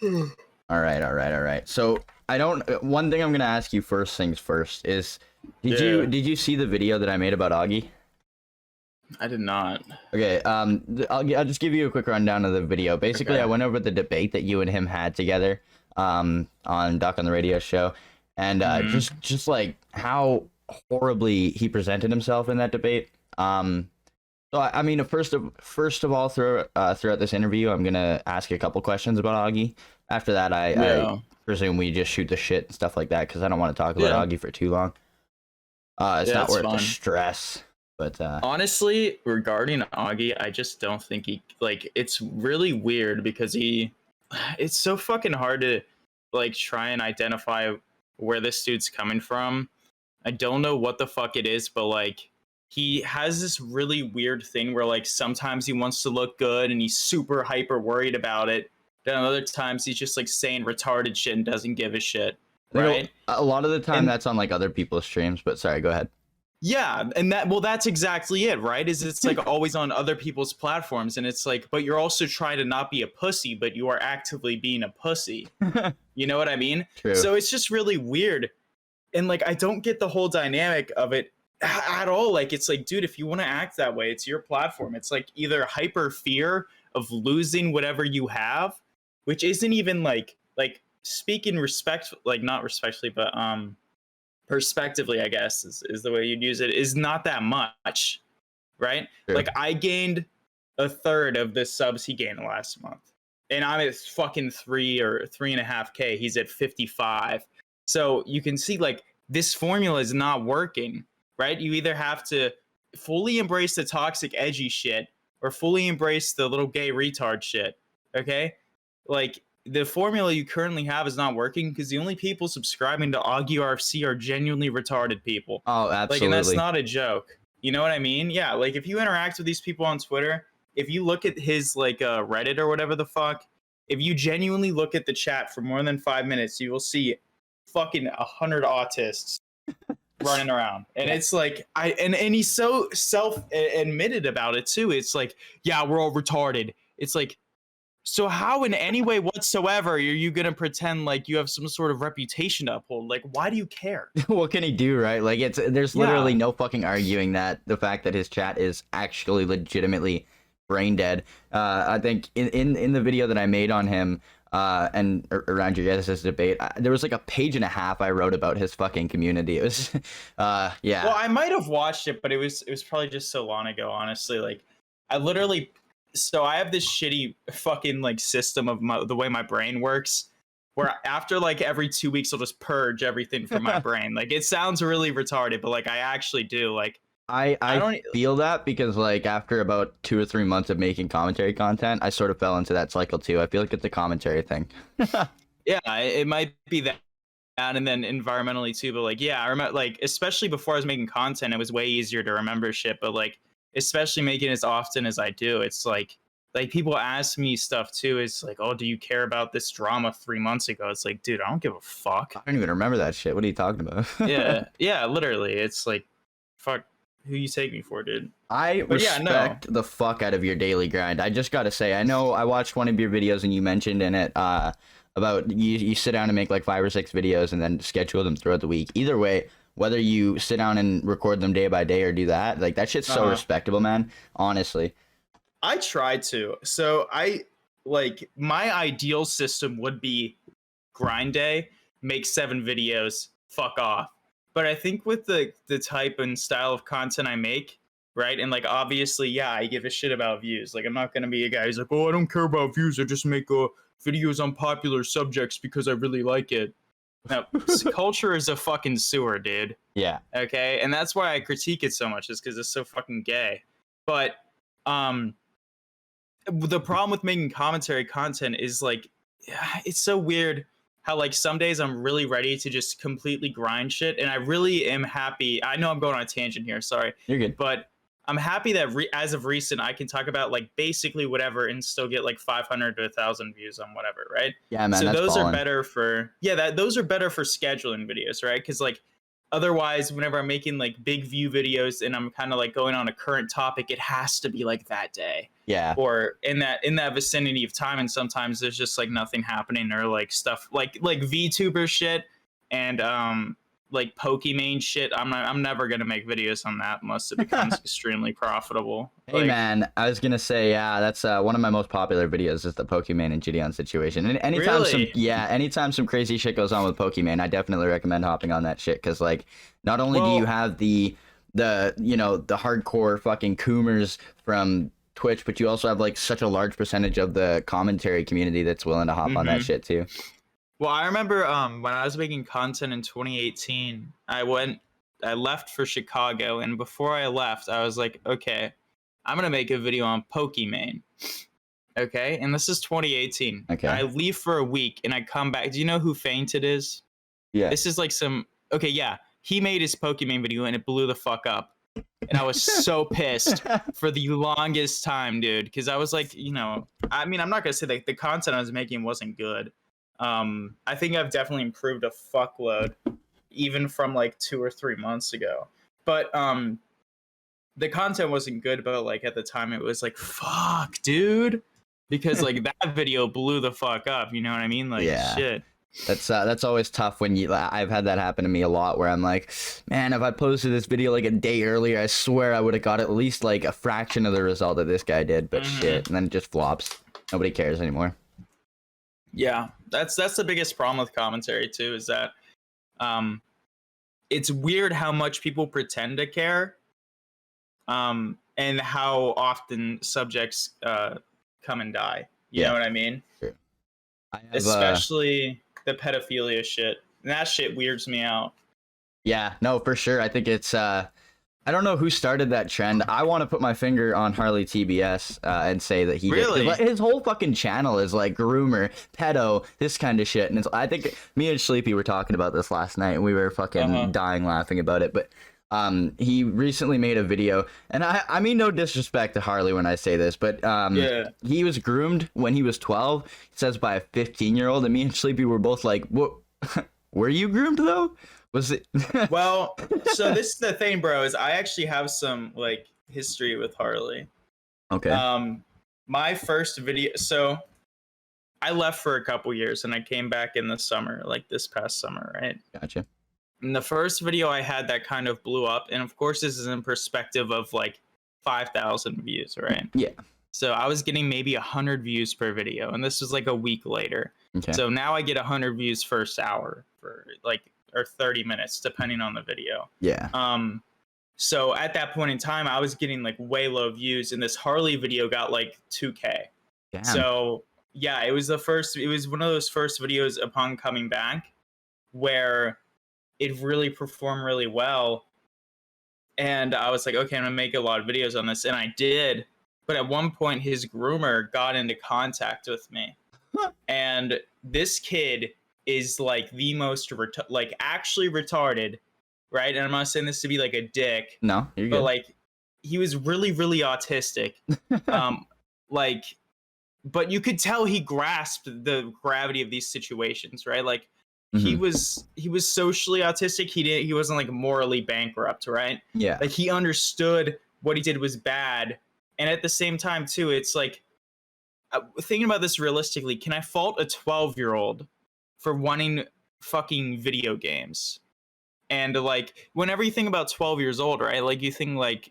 All right. So I don't. One thing I'm gonna ask you first things first is, did you see the video that I made about Augie? I did not. Okay. I'll just give you a quick rundown of the video. Basically, Okay. I went over the debate that you and him had together, on Duck on the Radio show, and just like how horribly he presented himself in that debate. So I mean, first of all, throughout this interview, I'm gonna ask a couple questions about Augie. After that, I presume we just shoot the shit and stuff like that because I don't want to talk about Augie for too long. It's not worth the stress. But honestly, regarding Augie, I just don't think it's really weird because it's so fucking hard to like try and identify where this dude's coming from. I don't know what the fuck it is, but like he has this really weird thing where like sometimes he wants to look good and he's super hyper worried about it. Then other times he's just like saying retarded shit and doesn't give a shit. Right? A lot of the time that's on like other people's streams, but sorry, go ahead. Yeah, and that's exactly it, right? It's like always on other people's platforms, and it's like, but you're also trying to not be a pussy, but you are actively being a pussy. You know what I mean? True. So it's just really weird. And like I don't get the whole dynamic of it at all. Like it's like, dude, if you want to act that way, it's your platform. It's like either hyper fear of losing whatever you have, which isn't even like speaking respect, like not respectfully, but perspectively, I guess is the way you'd use it, is not that much, right? Sure. Like I gained a third of the subs he gained last month, and I'm at fucking 3 or 3.5K. He's at 55. So you can see like this formula is not working, right? You either have to fully embrace the toxic edgy shit or fully embrace the little gay retard shit. Okay, like the formula you currently have is not working because the only people subscribing to Augie RFC are genuinely retarded people. Oh, absolutely. Like, and that's not a joke. You know what I mean? Yeah, like if you interact with these people on Twitter, if you look at his like Reddit or whatever the fuck, if you genuinely look at the chat for more than 5 minutes, you will see fucking 100 autists running around. And it's like and he's so self-admitted about it too. It's like, yeah, we're all retarded. It's like, so how in any way whatsoever are you going to pretend like you have some sort of reputation to uphold? Like, why do you care? What can he do, right? Like, there's literally no fucking arguing that the fact that his chat is actually legitimately brain dead. I think in the video that I made on him and around your guys' debate, there was like a page and a half I wrote about his fucking community. It was, yeah. Well, I might have watched it, but it was probably just so long ago, honestly. Like, I literally... So I have this shitty fucking like system of the way my brain works, where after like every 2 weeks I'll just purge everything from my brain. Like it sounds really retarded, but like I actually do. Like I don't feel that because like after about 2 or 3 months of making commentary content, I sort of fell into that cycle too. I feel like it's a commentary thing. Yeah, it might be that, and then environmentally too. But like, yeah, I remember like especially before I was making content, it was way easier to remember shit. But like, especially making it as often as I do, it's like people ask me stuff too. It's like, oh, do you care about this drama 3 months ago? It's like, dude, I don't give a fuck. I don't even remember that shit. What are you talking about? yeah, literally. It's like, fuck, who you take me for, dude? I respect the fuck out of your daily grind. I just gotta say, I know I watched one of your videos and you mentioned in it about you sit down and make like 5 or 6 videos and then schedule them throughout the week. Either way, whether you sit down and record them day by day or do that, like that shit's so respectable, man. Honestly. I try to. So I like my ideal system would be grind day, make 7 videos, fuck off. But I think with the type and style of content I make, right? And like obviously, yeah, I give a shit about views. Like I'm not gonna be a guy who's like, oh, I don't care about views. I just make videos on popular subjects because I really like it. Now, culture is a fucking sewer, dude. Yeah. Okay, and that's why I critique it so much, is because it's so fucking gay. But the problem with making commentary content is like, it's so weird how like some days I'm really ready to just completely grind shit, and I really am happy. I know I'm going on a tangent here. Sorry. You're good. But I'm happy that as of recent, I can talk about like basically whatever and still get like 500 to 1,000 views on whatever, right? Yeah, man. So that's those ballin'. are better for those are better for scheduling videos, right? Because like otherwise, whenever I'm making like big view videos and I'm kind of like going on a current topic, it has to be like that day. Yeah. Or in that vicinity of time, and sometimes there's just like nothing happening, or like stuff like VTuber shit and like Pokimane shit. I'm never gonna make videos on that unless it becomes extremely profitable. Hey man, I was gonna say, yeah, that's one of my most popular videos is the Pokimane and Gideon situation. And anytime Really? anytime some crazy shit goes on with Pokimane, I definitely recommend hopping on that shit because like not only do you have the the hardcore fucking coomers from Twitch, but you also have like such a large percentage of the commentary community that's willing to hop on that shit too. Well, I remember when I was making content in 2018, I left for Chicago, and before I left, I was like, okay, I'm gonna make a video on Pokimane. Okay, and this is 2018. Okay. I leave for a week, and I come back. Do you know who Fainted is? Yeah. This is like some. Okay, yeah, he made his Pokimane video, and it blew the fuck up. And I was so pissed for the longest time, dude, because I was like, I mean, I'm not gonna say that the content I was making wasn't good. I think I've definitely improved a fuckload, even from like 2 or 3 months ago. But the content wasn't good, but like at the time it was like, fuck, dude, because like that video blew the fuck up. You know what I mean? Like, Yeah. shit. That's always tough when I've had that happen to me a lot where I'm like, man, if I posted this video like a day earlier, I swear I would have got at least like a fraction of the result that this guy did, but shit, and then it just flops. Nobody cares anymore. Yeah, that's the biggest problem with commentary too, is that it's weird how much people pretend to care, and how often subjects come and die. You know what I mean? Sure. I have, especially the pedophilia shit. And that shit weirds me out. Yeah, no, for sure. I think it's I don't know who started that trend. I want to put my finger on Harley TBS and say that he Really? did. His whole fucking channel is like groomer, pedo, this kind of shit. And I think me and Sleepy were talking about this last night, and we were fucking dying laughing about it. But he recently made a video, and I mean no disrespect to Harley when I say this, but he was groomed when he was 12. It says by a 15-year-old, and me and Sleepy were both like, "What? Were you groomed though?" Was it? Well, so this is the thing, bro, is I actually have some like history with Harley. Okay. My first video, so I left for a couple years and I came back in the summer, like this past summer, right? Gotcha. And the first video I had that kind of blew up, and of course this is in perspective of like 5,000 views, right? Yeah. So I was getting maybe 100 views per video, and this was like a week later. Okay. So now I get 100 views first hour for like, or 30 minutes, depending on the video. Yeah. So at that point in time, I was getting like way low views, and this Harley video got like 2K. Damn. So yeah, it was one of those first videos upon coming back where it really performed really well. And I was like, okay, I'm gonna make a lot of videos on this. And I did. But at one point, his groomer got into contact with me. And this kid is like the most like actually retarded, right? And I'm not saying this to be like a dick. No, you're good. But like he was really, really autistic. Like, but you could tell he grasped the gravity of these situations, right? Like he was socially autistic. He wasn't like morally bankrupt, right? Yeah. Like he understood what he did was bad. And at the same time too, it's like thinking about this realistically, can I fault a 12-year-old for wanting fucking video games? And like whenever you think about 12 years old, right? Like you think like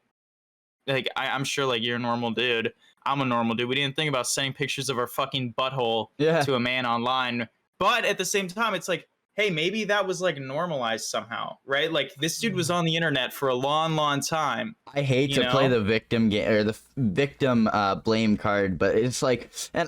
I'm sure like you're a normal dude. I'm a normal dude. We didn't think about sending pictures of our fucking butthole to a man online. But at the same time, it's like, hey, maybe that was like normalized somehow, right? Like this dude was on the internet for a long, long time. I hate to play the victim game or the victim blame card, but it's like, and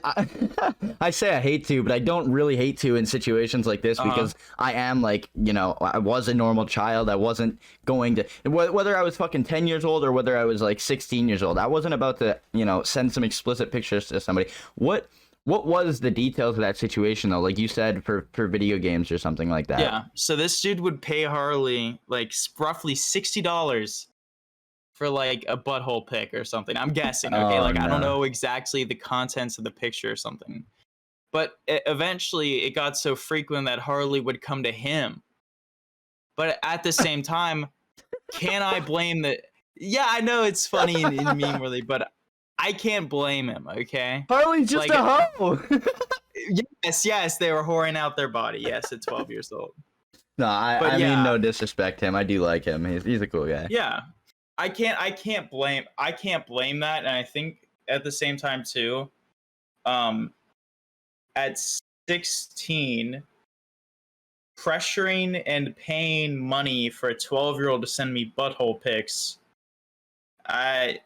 I say I hate to, but I don't really hate to in situations like this because I am like, I was a normal child. I wasn't going to, whether I was fucking 10 years old or whether I was like 16 years old, I wasn't about to, send some explicit pictures to somebody. What was the details of that situation though? Like you said, for video games or something like that. Yeah. So this dude would pay Harley like roughly $60 for like a butthole pic or something. I'm guessing. Okay. I don't know exactly the contents of the picture or something, but eventually it got so frequent that Harley would come to him. But at the same time, can I blame the? Yeah, I know it's funny and meme worthy, but I can't blame him. Okay. Harley's just Like, a hoe. Yes, they were whoring out their body. Yes, at 12 years old. No, I yeah. mean, no disrespect to him. I do like him. He's a cool guy. Yeah, I can't blame that, and I think at the same time too, at 16, pressuring and paying money for a 12-year-old to send me butthole pics, I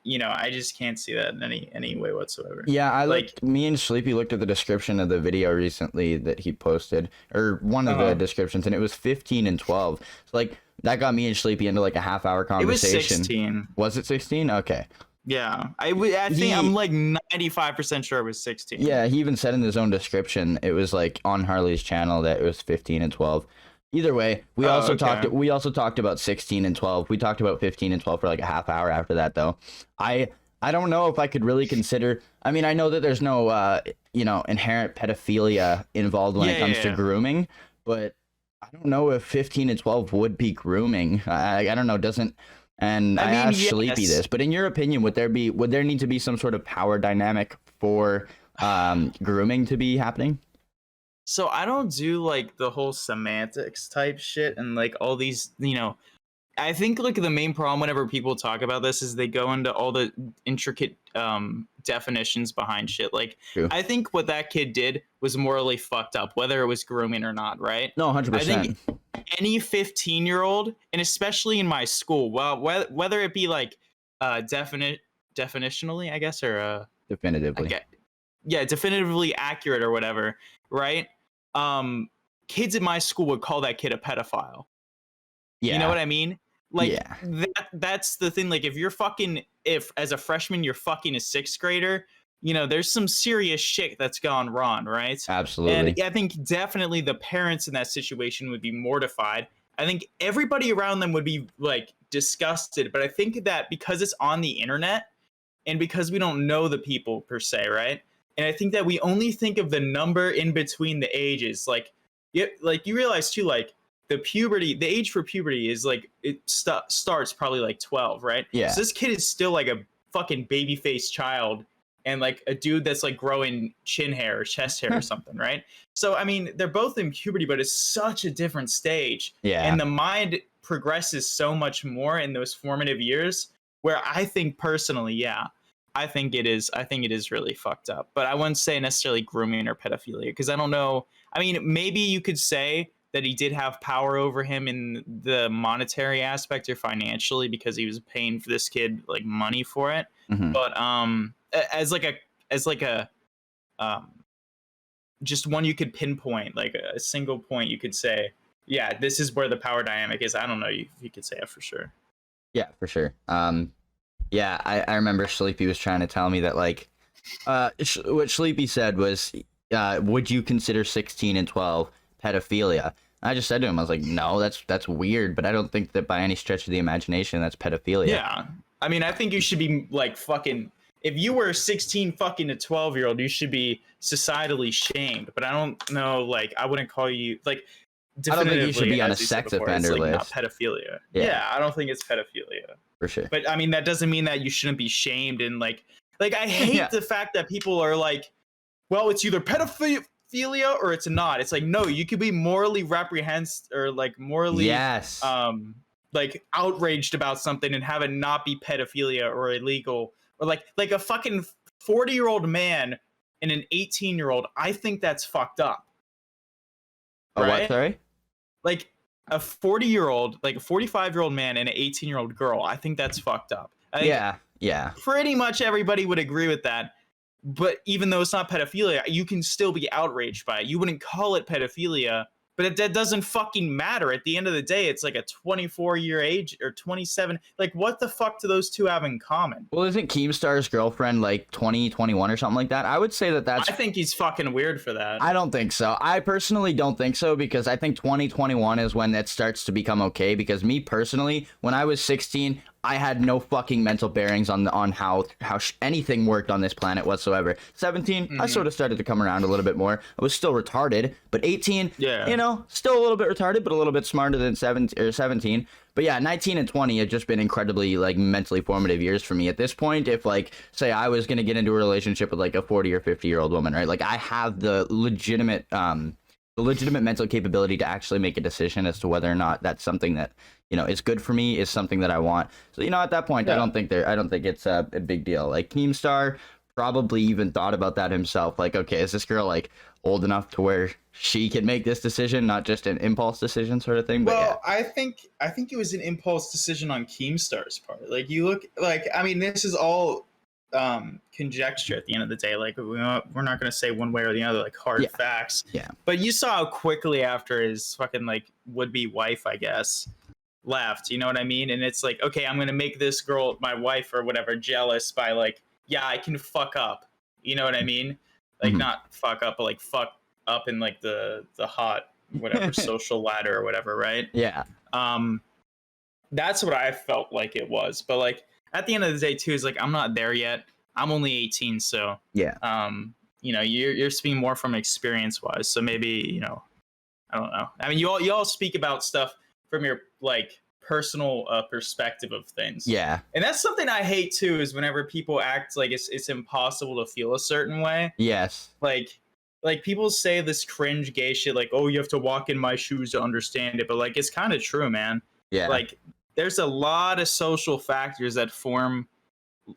just can't see that in any way whatsoever. Yeah, me and Sleepy looked at the description of the video recently that he posted, or one of the descriptions, and it was 15 and 12. So like that got me and Sleepy into like a half-hour conversation. It was 16. Was it 16? Okay. Yeah, I think I'm like 95% sure it was 16. Yeah, he even said in his own description it was like on Harley's channel that it was 15 and 12. Either way, we also talked about 16 and 12. We talked about 15 and 12 for like a half hour after that though. I don't know if I could really consider. I mean, I know that there's no inherent pedophilia involved when it comes to grooming, but I don't know if 15 and 12 would be grooming. I don't know, doesn't. And I asked Sleepy this, but in your opinion, would there need to be some sort of power dynamic for grooming to be happening? So I don't do like the whole semantics type shit and like all these, I think like the main problem whenever people talk about this is they go into all the intricate definitions behind shit. Like, True. I think what that kid did was morally fucked up, whether it was grooming or not, right? No, 100%. I think any 15-year-old, and especially in my school, well, whether it be like definitionally, I guess, or definitively. Definitively accurate or whatever, right? Kids in my school would call that kid a pedophile. Yeah. You know what I mean? Like, that's the thing. Like, if as a freshman you're fucking a sixth grader, there's some serious shit that's gone wrong, right? Absolutely. And I think definitely the parents in that situation would be mortified. I think everybody around them would be like disgusted. But I think that because it's on the internet and because we don't know the people per se, right? And I think that we only think of the number in between the ages. Like you realize too, like the age for puberty is like, it starts probably like 12, right? Yeah. So this kid is still like a fucking baby-faced child and like a dude that's like growing chin hair or chest hair or something, right? So, I mean, they're both in puberty, but it's such a different stage. Yeah. And the mind progresses so much more in those formative years where I think personally, I think it is really fucked up. But I wouldn't say necessarily grooming or pedophilia because I don't know. I mean, maybe you could say that he did have power over him in the monetary aspect or financially because he was paying for this kid like money for it. Mm-hmm. But as a just one you could pinpoint, like a single point you could say, yeah, this is where the power dynamic is. I don't know if you could say it for sure. Yeah, for sure. Yeah, I remember Sleepy was trying to tell me that like what Sleepy said was, would you consider 16 and 12 pedophilia? I just said to him, I was like, no, that's weird, but I don't think that by any stretch of the imagination that's pedophilia. Yeah. I mean, I think you should be like fucking, if you were 16 fucking a 12-year-old, you should be societally shamed. But I don't know, like, I wouldn't call you, like, I don't think you should be on a sex offender list. Not pedophilia. Yeah, I don't think it's pedophilia. For sure. But I mean, that doesn't mean that you shouldn't be shamed and like I hate the fact that people are like, well, it's either pedophilia or it's not. It's like, no, you could be morally reprehensible or like morally like outraged about something and have it not be pedophilia or illegal or like a fucking 40-year-old man and an 18-year-old. I think that's fucked up. Right? What? Sorry? Like a 40-year-old, like a 45-year-old man and an 18-year-old girl. I think that's fucked up. Yeah. Pretty much everybody would agree with that. But even though it's not pedophilia, you can still be outraged by it. You wouldn't call it pedophilia, but that doesn't fucking matter. At the end of the day, it's like a 24-year age or 27. Like, what the fuck do those two have in common? Well, isn't Keemstar's girlfriend like 20, 21 or something like that? I would say that's... I think he's fucking weird for that. I don't think so. I personally don't think so because I think 2021 is when that starts to become okay. Because me personally, when I was 16, I had no fucking mental bearings on how anything worked on this planet whatsoever. 17, I sort of started to come around a little bit more. I was still retarded, but 18, you know, still a little bit retarded, but a little bit smarter than 17. But yeah, 19 and 20 have just been incredibly like mentally formative years for me. At this point, if like say I was gonna get into a relationship with like a 40 or 50-year-old woman, right? Like I have the legitimate mental capability to actually make a decision as to whether or not that's something that, you know, is good for me, is something that I want. So, you know, at that point, I don't think it's a big deal. Like Keemstar probably even thought about that himself. Like, okay, is this girl like old enough to where she can make this decision, not just an impulse decision sort of thing? But well, yeah. I think it was an impulse decision on Keemstar's part. Like you look like, I mean, this is all conjecture at the end of the day. Like we're not going to say one way or the other, like hard facts. Yeah. But you saw how quickly after his fucking like would-be wife, I guess, left, you know what I mean? And it's like, okay, I'm going to make this girl, my wife or whatever, jealous by like, yeah, I can fuck up. You know what I mean? Like not fuck up, but like fuck up in like the hot whatever social ladder or whatever, right? Yeah. That's what I felt like it was. But like at the end of the day too, is like I'm not there yet. I'm only 18, so yeah. You know, you're speaking more from experience wise. So maybe, you know, I don't know. I mean, you all speak about stuff from your like personal perspective of things. Yeah. And that's something I hate too, is whenever people act like it's impossible to feel a certain way. Yes. Like people say this cringe gay shit, like, oh, you have to walk in my shoes to understand it. But like, it's kind of true, man. Yeah. Like there's a lot of social factors that form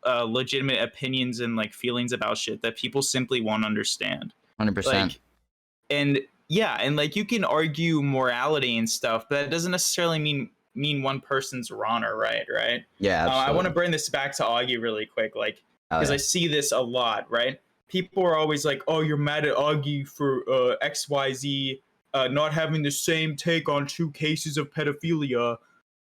legitimate opinions and like feelings about shit that people simply won't understand. 100%. Like, and yeah, and like you can argue morality and stuff, but that doesn't necessarily mean one person's wrong or right. Yeah. I want to bring this back to Augie really quick, like because I see this a lot, right? People are always like, oh, you're mad at Augie for XYZ not having the same take on 2 cases of pedophilia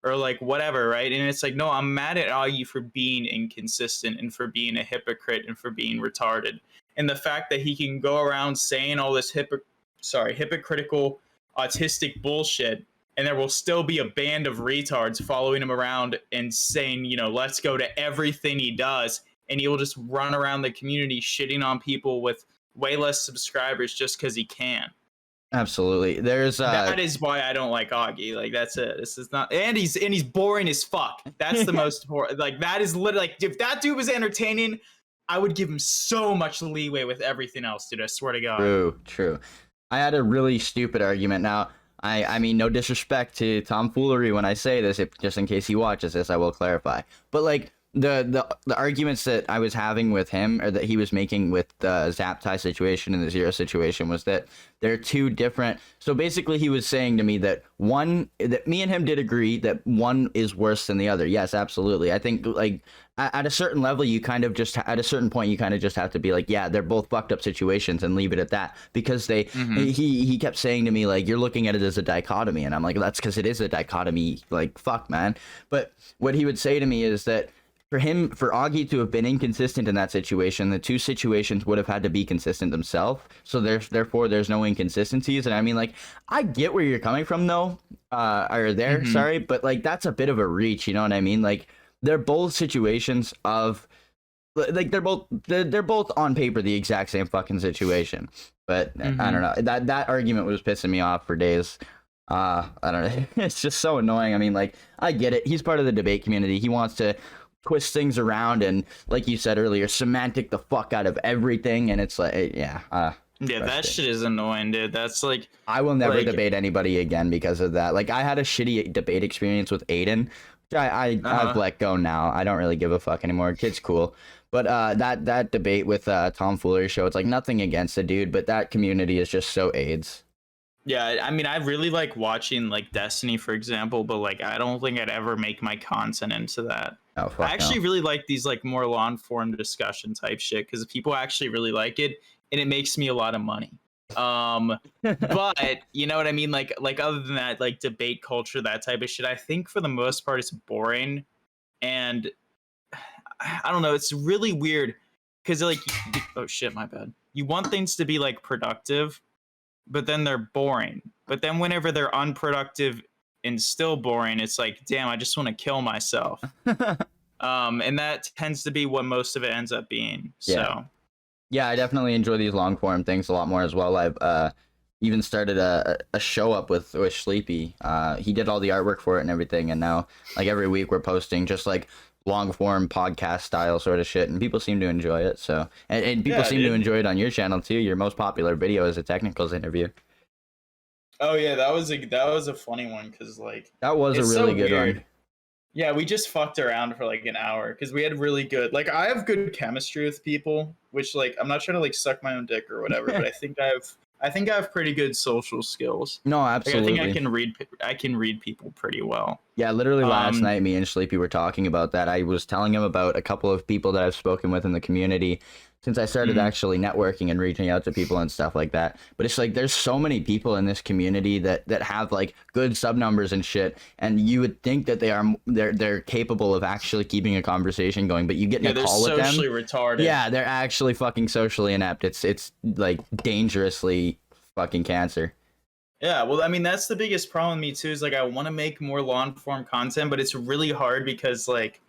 or like whatever, right? And it's like, no, I'm mad at Augie for being inconsistent and for being a hypocrite and for being retarded. And the fact that he can go around saying all this hypocritical autistic bullshit, and there will still be a band of retards following him around and saying, you know, let's go to everything he does. And he will just run around the community shitting on people with way less subscribers just because he can. Absolutely. There's that is why I don't like Augie. Like that's it. This is not, and he's boring as fuck. That's the most important. Like that is literally like, if that dude was entertaining, I would give him so much leeway with everything else, dude. I swear to God. True. I had a really stupid argument. Now, I mean, no disrespect to tomfoolery when I say this, just in case he watches this, I will clarify. But like the arguments that I was having with him, or that he was making with the Zaptai situation and the Zero situation, was that they're 2 different. So basically, he was saying to me that that me and him did agree that one is worse than the other. Yes, absolutely. I think like at a certain level, you kind of just at a certain point, you kind of just have to be like, yeah, they're both fucked up situations, and leave it at that. Because he kept saying to me like, you're looking at it as a dichotomy, and I'm like, that's because it is a dichotomy. Like, fuck, man. But what he would say to me is that for Augie to have been inconsistent in that situation, the 2 situations would have had to be consistent themselves. So therefore, there's no inconsistencies. And I mean, like, I get where you're coming from, though, sorry, but like that's a bit of a reach. You know what I mean? Like, they're both situations of, like, they're both on paper the exact same fucking situation. But I don't know. That argument was pissing me off for days. I don't know. It's just so annoying. I mean, like, I get it. He's part of the debate community. He wants to twist things around and, like you said earlier, semantic the fuck out of everything. And it's like, that shit is annoying, dude. That's like, I will never debate anybody again because of that. Like, I had a shitty debate experience with Aiden. I've let go now. I don't really give a fuck anymore. Kid's cool. But that debate with Tomfoolery Show, it's like nothing against the dude, but that community is just so AIDS. Yeah, I mean, I really like watching like Destiny, for example, but like I don't think I'd ever make my content into that. Oh, fuck I actually really like these like more long-form discussion type shit because people actually really like it, and it makes me a lot of money. But you know what I mean? Like other than that, like debate culture, that type of shit, I think for the most part it's boring, and I don't know, it's really weird because like, oh shit, my bad. You want things to be like productive, but then they're boring. But then whenever they're unproductive and still boring, it's like, damn, I just want to kill myself. And that tends to be what most of it ends up being. So yeah, I definitely enjoy these long form things a lot more as well. I've even started a show up with Sleepy. He did all the artwork for it and everything, and now like every week we're posting just like long form podcast style sort of shit, and people seem to enjoy it. So and people seem to enjoy it on your channel too. Your most popular video is a technicals interview. Oh yeah, that was a funny one because like that was a really good one. Yeah, we just fucked around for like an hour because we had really good, like, I have good chemistry with people, which, like, I'm not trying to like suck my own dick or whatever, but I think I have pretty good social skills. No, absolutely. Like, I think I can read people pretty well. Yeah, literally last night, me and Sleepy were talking about that. I was telling him about a couple of people that I've spoken with in the community since I started actually networking and reaching out to people and stuff like that. But it's like there's so many people in this community that have like good sub numbers and shit, and you would think that they're capable of actually keeping a conversation going, but you get in a call with them. They're socially retarded. Yeah, they're actually fucking socially inept. It's like dangerously fucking cancer. Yeah, well, I mean, that's the biggest problem with me too, is like I want to make more long form content, but it's really hard because like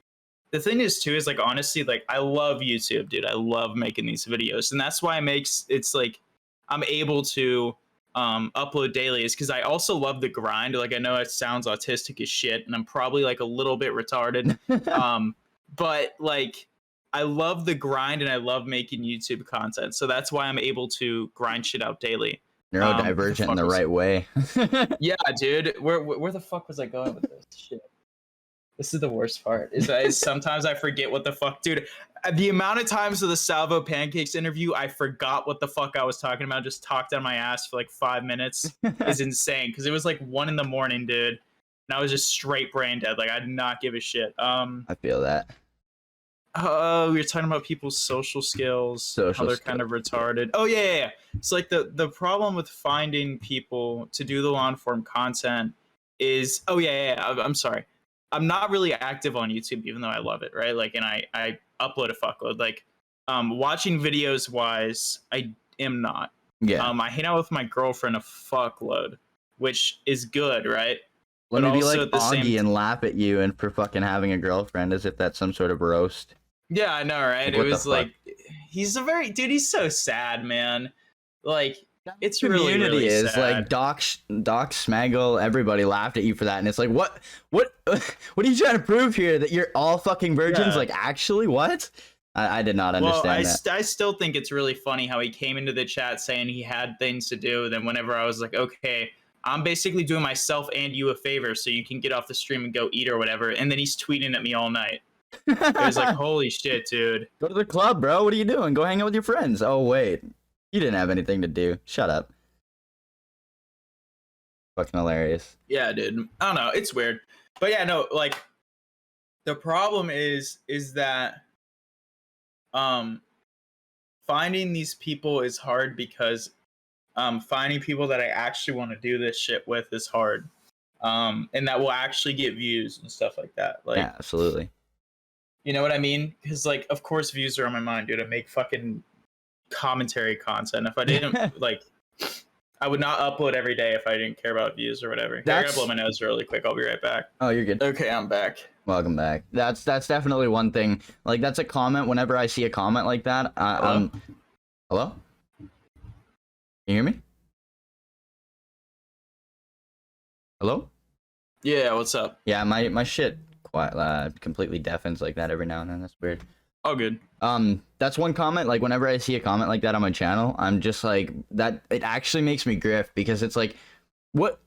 the thing is too is like honestly, like I love YouTube, dude. I love making these videos, and that's why it's like I'm able to upload daily, is because I also love the grind. Like I know it sounds autistic as shit, and I'm probably like a little bit retarded, but like I love the grind and I love making YouTube content, so that's why I'm able to grind shit out daily. Neurodivergent in the right way. Yeah, dude. Where the fuck was I going with this shit? This is the worst part. Is sometimes I forget what the fuck, dude. The amount of times of the Salvo Pancakes interview, I forgot what the fuck I was talking about. Just talked out my ass for like 5 minutes is insane. Because it was like 1 a.m, dude, and I was just straight brain dead. Like I did not give a shit. I feel that. Oh, we were talking about people's social skills, how they're kind of retarded. Oh yeah. It's like the problem with finding people to do the long form content is, I'm sorry, I'm not really active on YouTube, even though I love it, right? Like, and I upload a fuckload. Like, watching videos wise, I am not. Yeah. I hang out with my girlfriend a fuckload, which is good, right? Let me be like Augie and laugh at you and for fucking having a girlfriend as if that's some sort of roast. Yeah, I know, right? It was like, he's so sad, man. Like, it's really, really sad. Like Doc Smaggle, everybody laughed at you for that, and it's like, what are you trying to prove here? That you're all fucking virgins? Yeah. Like, actually, what? I did not understand that. I still think it's really funny how he came into the chat saying he had things to do. Then whenever I was like, okay, I'm basically doing myself and you a favor, so you can get off the stream and go eat or whatever. And then he's tweeting at me all night. It was like, holy shit, dude. Go to the club, bro. What are you doing? Go hang out with your friends. Oh, wait. You didn't have anything to do. Shut up. Fucking hilarious. Yeah, dude. I don't know. It's weird. But yeah, no, like, the problem is that finding these people is hard because finding people that I actually want to do this shit with is hard. And that will actually get views and stuff like that. Like, yeah, absolutely. You know what I mean? Because, like, of course views are on my mind, dude. I make fucking commentary content. If I didn't, like, I would not upload every day if I didn't care about views or whatever. I gotta blow my nose really quick. I'll be right back. Oh, you're good. Okay, I'm back. Welcome back. That's definitely one thing. Like, that's a comment. Whenever I see a comment like that, hello? Can you hear me? Hello? Yeah, what's up? Yeah, my shit completely deafens like that every now and then. That's weird. Oh, good. That's one comment. Like, whenever I see a comment like that on my channel, I'm just like, that it actually makes me grift, because it's like, what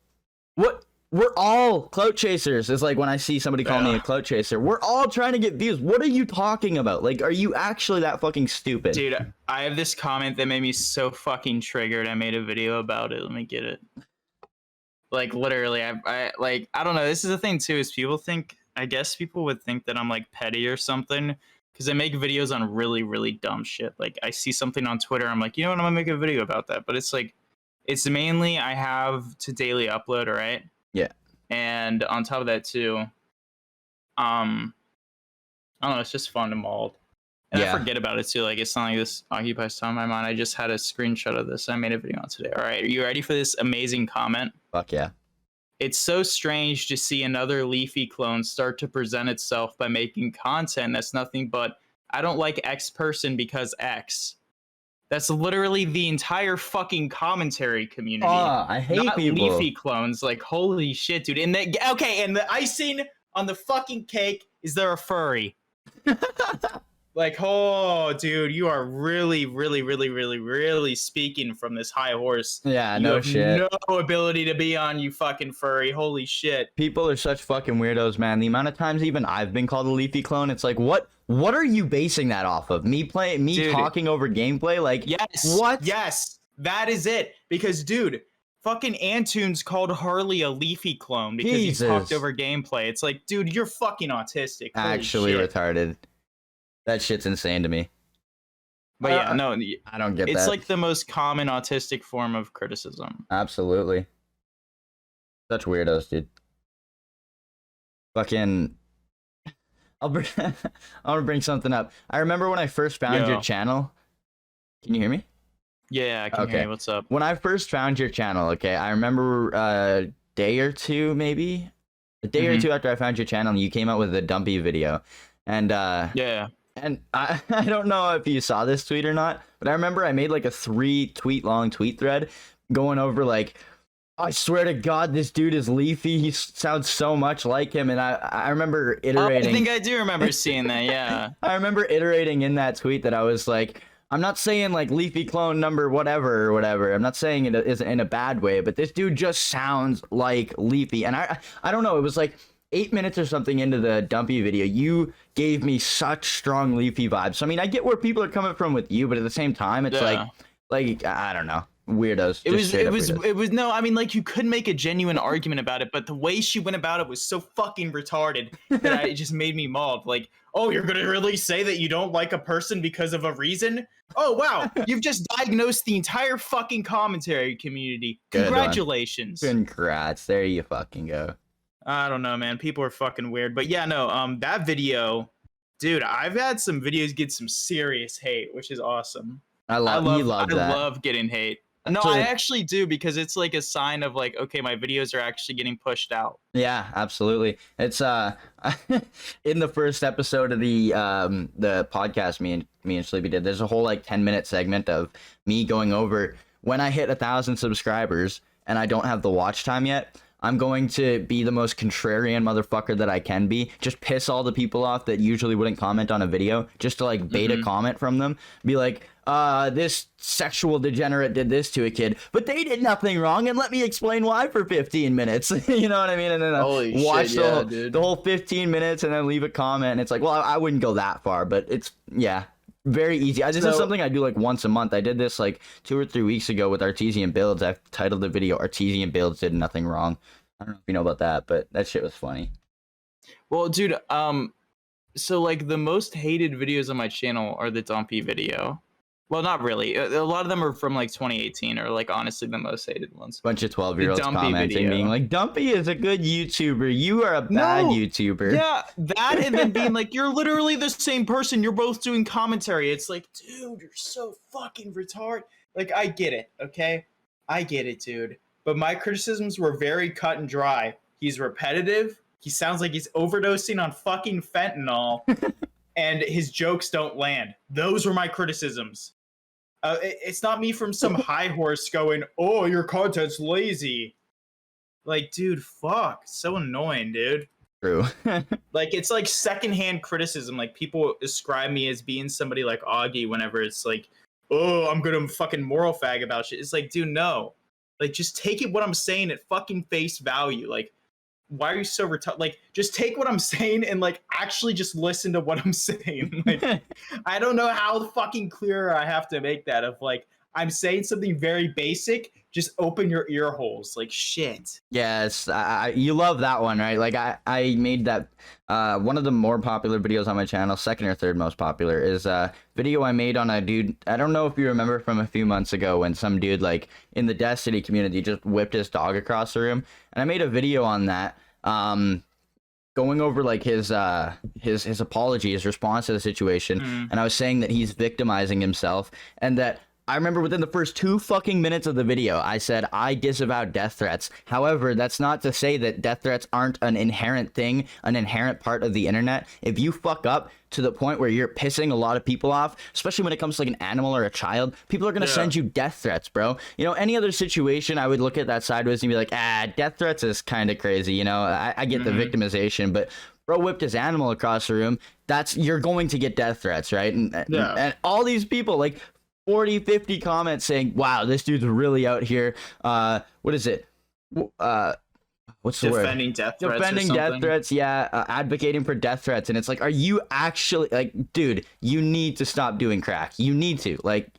we're all clout chasers. It's like when I see somebody call me a clout chaser, we're all trying to get views. What are you talking about? Like, are you actually that fucking stupid? Dude, I have this comment that made me so fucking triggered. I made a video about it. Let me get it. Like, literally, I don't know. This is the thing too, is I guess people would think that I'm like petty or something, because I make videos on really, really dumb shit. Like, I see something on Twitter, I'm like, you know what, I'm gonna make a video about that. But it's like, it's mainly I have to daily upload, right? Yeah. And on top of that too, I don't know, it's just fun to mold. And I forget about it too. Like, it's not like this occupies time in my mind. I just had a screenshot of this I made a video on today. All right, are you ready for this amazing comment? Fuck yeah. It's so strange to see another Leafy clone start to present itself by making content that's nothing but, I don't like X person because X. That's literally the entire fucking commentary community. I hate not people. Leafy clones. Like, holy shit, dude. And the icing on the fucking cake is they're a furry. Like, oh, dude, you are really, really, really, really, really speaking from this high horse. Yeah, you no have shit. No ability to be on, you fucking furry. Holy shit. People are such fucking weirdos, man. The amount of times even I've been called a Leafy clone, it's like, what are you basing that off of? Me Dude, talking over gameplay? Like, yes, what? Yes, that is it. Because, dude, fucking Antunes called Harley a Leafy clone because he talked over gameplay. It's like, dude, you're fucking autistic. Actually retarded. That shit's insane to me. But yeah, no, I don't get that. It's like the most common autistic form of criticism. Absolutely. Such weirdos, dude. Fucking... I'll bring something up. I remember when I first found your channel. Can you hear me? Yeah, I can hear you. What's up? When I first found your channel, okay, I remember a day or two, maybe? A day or two after I found your channel, and you came out with a Dumpy video. And, yeah. And I don't know if you saw this tweet or not, but I remember I made like a 3-tweet long tweet thread going over like, I swear to God, this dude is Leafy. He sounds so much like him. And I remember iterating. I think I do remember seeing that, yeah. I remember iterating in that tweet that I was like, I'm not saying like Leafy clone number whatever or whatever. I'm not saying it is in a bad way, but this dude just sounds like Leafy. And I don't know, it was like 8 minutes or something into the Dumpy video, you gave me such strong Leafy vibes. So I mean, I get where people are coming from with you, but at the same time, it's like I don't know, weirdos. It was no, I mean, like, you could make a genuine argument about it, but the way she went about it was so fucking retarded that it just made me mauled. Like, oh, you're gonna really say that you don't like a person because of a reason? Oh wow, you've just diagnosed the entire fucking commentary community. Congratulations. Congrats. There you fucking go. I don't know, man. People are fucking weird. But yeah, no, that video, dude, I've had some videos get some serious hate, which is awesome. I love getting hate. No, I actually do, because it's like a sign of like, okay, my videos are actually getting pushed out. Yeah, absolutely. It's in the first episode of the podcast me and Sleepy did, there's a whole like 10-minute segment of me going over when I hit 1,000 subscribers and I don't have the watch time yet. I'm going to be the most contrarian motherfucker that I can be. Just piss all the people off that usually wouldn't comment on a video, just to like bait a comment from them. Be like, this sexual degenerate did this to a kid, but they did nothing wrong, and let me explain why for 15 minutes. You know what I mean? And then watch the whole 15 minutes and then leave a comment. And it's like, well, I wouldn't go that far, but it's, yeah. Very easy. This is something I do like once a month. I did this like 2 or 3 weeks ago with Artesian Builds. I titled the video Artesian Builds Did Nothing Wrong. I don't know if you know about that, but that shit was funny. Well, dude, so like the most hated videos on my channel are the Dumpy video. Well, not really. A lot of them are from like 2018, or like honestly the most hated ones. Bunch of 12-year-olds commenting, being like, "Dumpy is a good YouTuber. You are a bad YouTuber." Yeah, that, and then being like, "You're literally the same person. You're both doing commentary." It's like, dude, you're so fucking retarded. Like, I get it, okay? I get it, dude. But my criticisms were very cut and dry. He's repetitive. He sounds like he's overdosing on fucking fentanyl, and his jokes don't land. Those were my criticisms. It's not me from some high horse going, "Oh, your content's lazy." Like, dude, fuck. So annoying, dude. True. Like, it's like secondhand criticism. Like, people describe me as being somebody like Augie whenever it's like, "Oh, I'm gonna fucking moral fag about shit." It's like, dude, no. Like, just take it what I'm saying at fucking face value. Like, why are you so retarded? Like, just take what I'm saying and like actually just listen to what I'm saying. Like, I don't know how fucking clear I have to make that of like, I'm saying something very basic, just open your ear holes. Like, shit. Yes, you love that one, right? Like, I made that one of the more popular videos on my channel, second or third most popular, is a video I made on a dude. I don't know if you remember from a few months ago when some dude like in the Destiny community just whipped his dog across the room, and I made a video on that, going over like his apology, his response to the situation, and I was saying that he's victimizing himself, and that I remember within the first 2 fucking minutes of the video, I said, I disavow death threats. However, that's not to say that death threats aren't an inherent thing, an inherent part of the internet. If you fuck up to the point where you're pissing a lot of people off, especially when it comes to like an animal or a child, people are going to send you death threats, bro. You know, any other situation, I would look at that sideways and be like, death threats is kind of crazy. You know, I get the victimization, but bro whipped his animal across the room. You're going to get death threats, right? And all these people, like 40, 50 comments saying, wow, this dude's really out here. What is it? What's the word? Defending death threats. Defending death threats, yeah. Advocating for death threats. And it's like, are you actually, like, dude, you need to stop doing crack. You need to, like.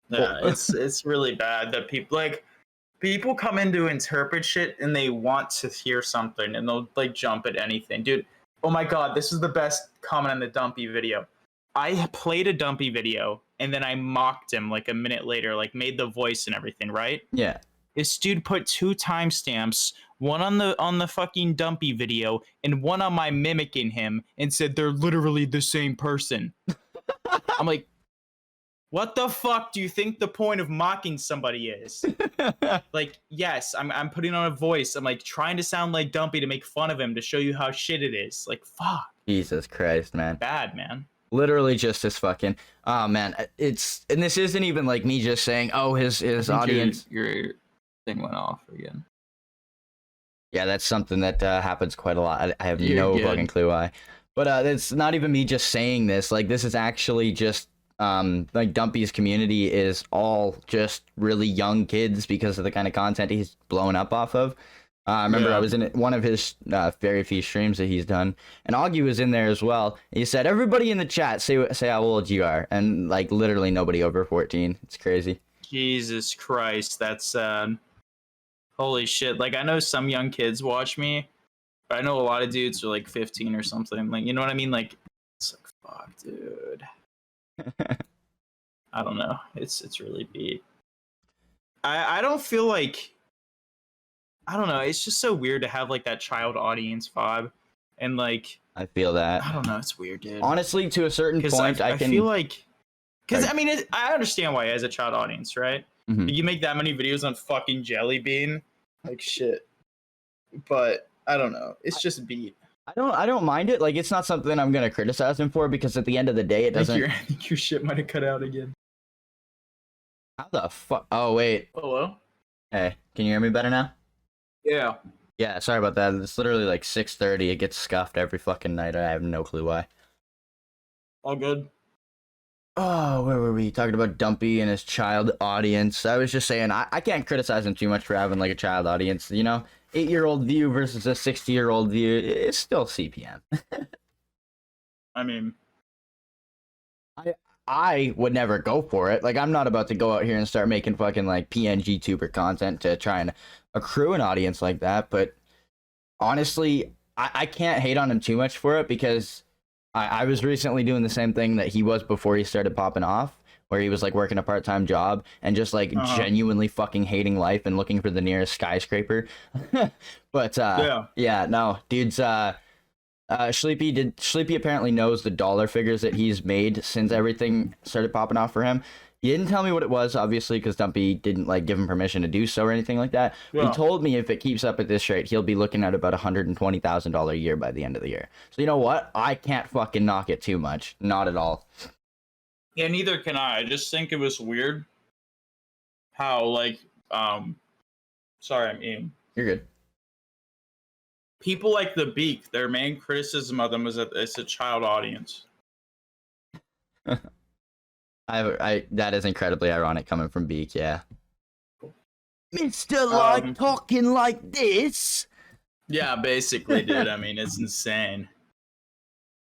Yeah, it's really bad that people come in to interpret shit and they want to hear something and they'll like jump at anything. Dude, oh my god, this is the best comment on the Dumpy video. I played a Dumpy video and then I mocked him like a minute later, like made the voice and everything, right? Yeah. This dude put 2 timestamps, one on the fucking Dumpy video and one on my mimicking him, and said they're literally the same person. I'm like, what the fuck do you think the point of mocking somebody is? Like, yes, I'm putting on a voice. I'm like trying to sound like Dumpy to make fun of him to show you how shit it is. Like, fuck. Jesus Christ, man. Bad, man. Literally just as fucking. Oh man, and this isn't even like me just saying, oh, his audience. Your thing went off again. Yeah, that's something that happens quite a lot. I have no fucking clue why. But it's not even me just saying this. Like, this is actually just like Dumpy's community is all just really young kids because of the kind of content he's blown up off of. I remember I was in one of his very few streams that he's done, and Augie was in there as well. He said, "Everybody in the chat, say how old you are," and like literally nobody over 14. It's crazy. Jesus Christ, that's holy shit. Like, I know some young kids watch me, but I know a lot of dudes are like 15 or something. Like, you know what I mean? Like, it's like, fuck, dude. I don't know. It's really beat. I don't feel like, I don't know. It's just so weird to have like that child audience vibe, and like I feel that. I don't know. It's weird, dude. Honestly, to a certain point, I can feel like, because I mean, I understand why he has a child audience, right? Mm-hmm. You make that many videos on fucking Jelly Bean, like shit. But I don't know. It's just beat. I don't mind it. Like, it's not something I'm gonna criticize him for, because at the end of the day, it doesn't. I think your shit might have cut out again. How the fuck? Oh wait. Hello. Hey, can you hear me better now? Yeah. Yeah, sorry about that. It's literally like 6:30. It gets scuffed every fucking night. I have no clue why. All good. Oh, where were we? Talking about Dumpy and his child audience. I was just saying, I can't criticize him too much for having like a child audience. You know, 8-year-old view versus a 60-year-old view. It's still CPM. I mean, I would never go for it. Like, I'm not about to go out here and start making fucking like PNG tuber content to try and accrue an audience like that. But honestly, I can't hate on him too much for it, because I was recently doing the same thing that he was before he started popping off, where he was like working a part-time job and just like genuinely fucking hating life and looking for the nearest skyscraper. But yeah, no, dude's Sleepy apparently knows the dollar figures that he's made since everything started popping off for him. He didn't tell me what it was, obviously, because Dumpy didn't like give him permission to do so or anything like that. Yeah. He told me if it keeps up at this rate, he'll be looking at about $120,000 a year by the end of the year. So you know what? I can't fucking knock it too much. Not at all. Yeah, neither can I. I just think it was weird how like sorry, I'm eating. You're good. People like the Beak, their main criticism of them is that it's a child audience. That is incredibly ironic coming from Beak, yeah. Mr. Like talking like this? Yeah, basically, dude. I mean, it's insane.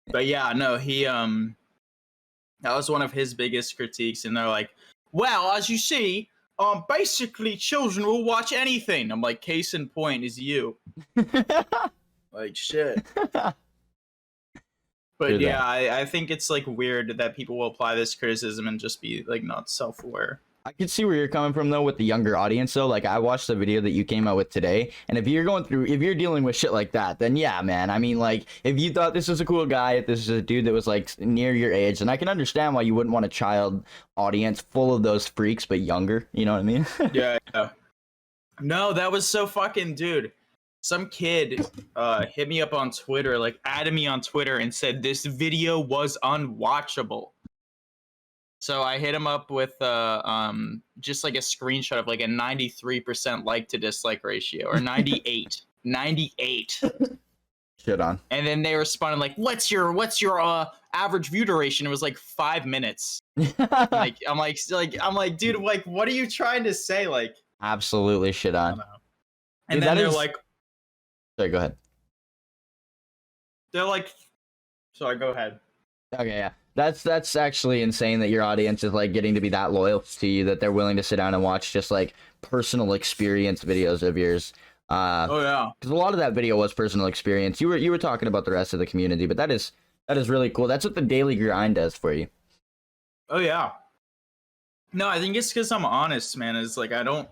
But yeah, no, he that was one of his biggest critiques, and they're like, well, as you see, basically children will watch anything. I'm like, case in point is you. Like, shit. But yeah, I think it's like weird that people will apply this criticism and just be like not self-aware. I can see where you're coming from though with the younger audience though. Like I watched the video that you came out with today, and if you're dealing with shit like that, then yeah, man. I mean, like if you thought this was a cool guy, if this is a dude that was like near your age, then I can understand why you wouldn't want a child audience full of those freaks, but younger. You know what I mean? Yeah. No, that was so fucking, dude. Some kid hit me up on Twitter, like added me on Twitter and said this video was unwatchable. So I hit him up with just like a screenshot of like a 93% like to dislike ratio, or 98. 98. Shit on. And then they responded like, what's your average view duration? It was like 5 minutes. Like I'm like, dude, like what are you trying to say? Like Absolutely shit I on. don't know. And Dude, then that they're is- like, Sorry, go ahead. sorry, go ahead. Okay, yeah. That's actually insane that your audience is like getting to be that loyal to you that they're willing to sit down and watch just like personal experience videos of yours. Oh yeah. Because a lot of that video was personal experience. You were talking about the rest of the community, but that is really cool. That's what the daily grind does for you. Oh yeah. No, I think it's because I'm honest, man. It's like I don't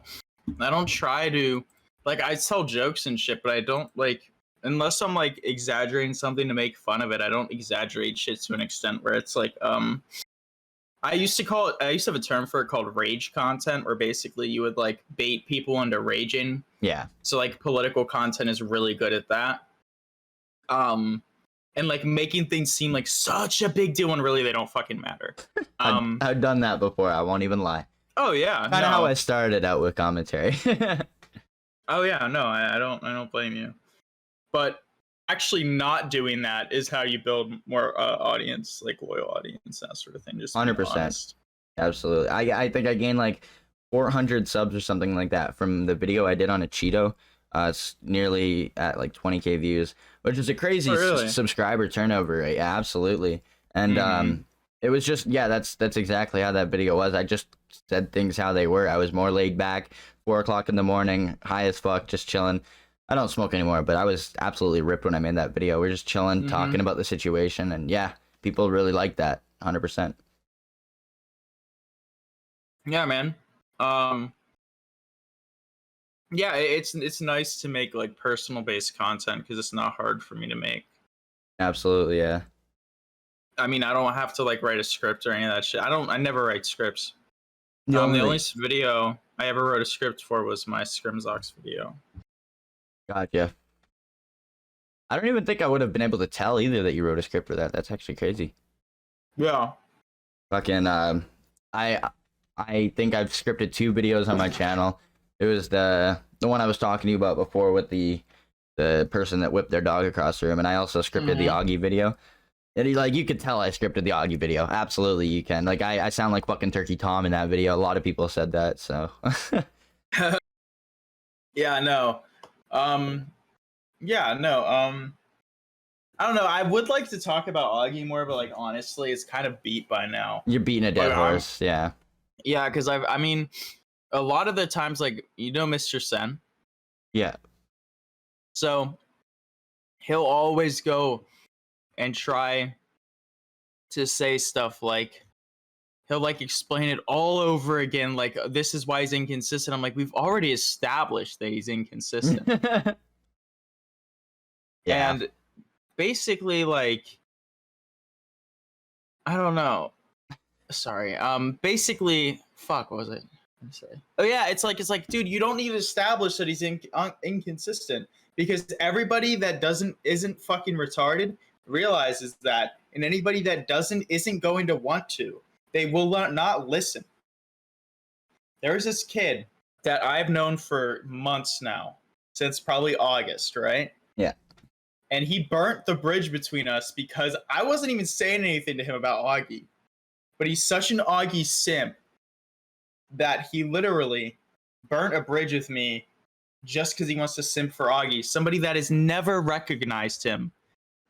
try to, like, I tell jokes and shit, but I don't like, unless I'm like exaggerating something to make fun of it, I don't exaggerate shit to an extent where it's like I used to have a term for it called rage content, where basically you would like bait people into raging. Yeah. So like political content is really good at that. And like making things seem like such a big deal when really they don't fucking matter. I've done that before. I won't even lie. Oh yeah. Kind of how I started out with commentary. Oh yeah, no, I don't blame you. But actually not doing that is how you build more audience, like loyal audience, that sort of thing. Just 100%. Absolutely. I think I gained like 400 subs or something like that from the video I did on a Cheeto. It's nearly at like 20K views, which is a crazy subscriber turnover rate. Yeah, absolutely. And it was just, yeah, that's exactly how that video was. I just said things how they were. I was more laid back, 4 o'clock in the morning, high as fuck, just chilling. I don't smoke anymore, but I was absolutely ripped when I made that video. We're just chilling, talking about the situation, and yeah, people really like that, 100%. Yeah, man. Yeah, it's nice to make like personal based content because it's not hard for me to make. Absolutely, yeah. I mean, I don't have to like write a script or any of that shit. I never write scripts. The only video I ever wrote a script for was my Scrimzox video. Gotcha. I don't even think I would have been able to tell either that you wrote a script for that. That's actually crazy. Yeah. Fucking I think I've scripted 2 videos on my channel. It was the one I was talking to you about before with the person that whipped their dog across the room, and I also scripted the Augie video. And like you could tell I scripted the Augie video. Absolutely, you can. Like I sound like fucking Turkey Tom in that video. A lot of people said that, so Yeah, no. Yeah, no. I don't know. I would like to talk about Augie more, but like honestly, it's kind of beat by now. You're beating a dead horse, yeah. Yeah, because I mean, a lot of the times, like, you know Mr. Sen? Yeah. So he'll always go and try to say stuff like, he'll like explain it all over again, like this is why he's inconsistent. I'm like, we've already established that he's inconsistent. Yeah. And basically, like, I don't know. Sorry. Basically, fuck, what was it? Oh yeah, it's like, dude, you don't need to establish that he's inconsistent, because everybody that isn't fucking retarded realizes that, and anybody that isn't going to want to. They will not listen. There's this kid that I've known for months now, since probably August, right? Yeah. And he burnt the bridge between us because I wasn't even saying anything to him about Augie. But he's such an Augie simp that he literally burnt a bridge with me just because he wants to simp for Augie. Somebody that has never recognized him,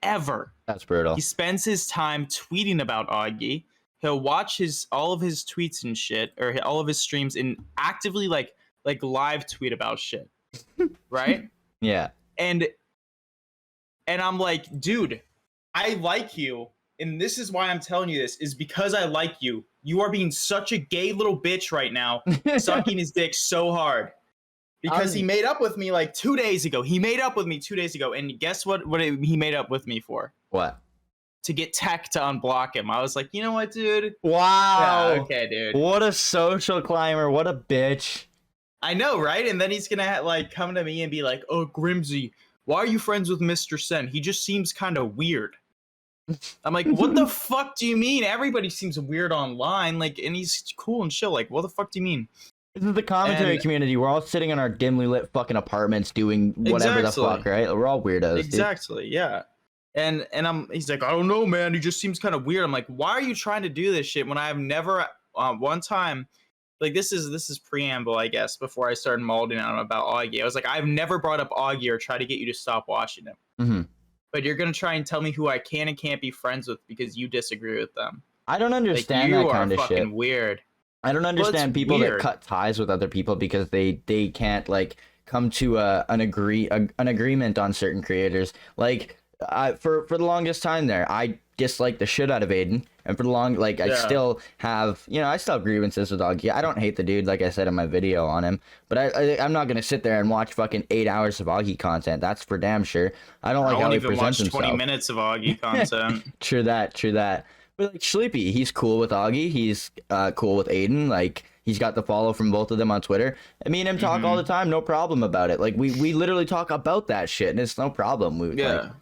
ever. That's brutal. He spends his time tweeting about Augie. He'll watch all of his tweets and shit, or all of his streams, and actively like live tweet about shit, right? Yeah. And I'm like, dude, I like you, and this is why I'm telling you this, is because I like you. You are being such a gay little bitch right now, sucking his dick so hard. Because he made up with me like 2 days ago. He made up with me 2 days ago, and guess what he made up with me for? What? To get tech to unblock him. I was like, you know what, dude? Wow. Yeah, okay, dude. What a social climber. What a bitch. I know, right? And then he's gonna like come to me and be like, "Oh, Grimsy, why are you friends with Mr. Sen? He just seems kind of weird." I'm like, "What the fuck do you mean? Everybody seems weird online, like, and he's cool and chill. Like, what the fuck do you mean?" This is the commentary community. We're all sitting in our dimly lit fucking apartments doing whatever the fuck, right? We're all weirdos. Exactly, dude. Yeah. And he's like, "I don't know, man. He just seems kind of weird." I'm like, "Why are you trying to do this shit when I have never one time?" Like, this is preamble, I guess, before I started molding on him about Augie. I was like, I've never brought up Augie or tried to get you to stop watching him. Mm-hmm. But you're going to try and tell me who I can and can't be friends with because you disagree with them. I don't understand that kind of shit. You are fucking weird. I don't understand people that cut ties with other people because they can't, like, come to an agreement on certain creators. Like, for the longest time there, I disliked the shit out of Aiden, and for the I still have, I still have grievances with Augie. I don't hate the dude, like I said in my video on him, but I'm not gonna sit there and watch fucking 8 hours of Augie content. That's for damn sure. I don't like how he presents himself. 20 minutes of Augie content. True that. But like Sleepy, he's cool with Augie. He's cool with Aiden. Like, he's got the follow from both of them on Twitter. And me and him talk all the time, no problem about it. Like, we literally talk about that shit, and it's no problem. Like,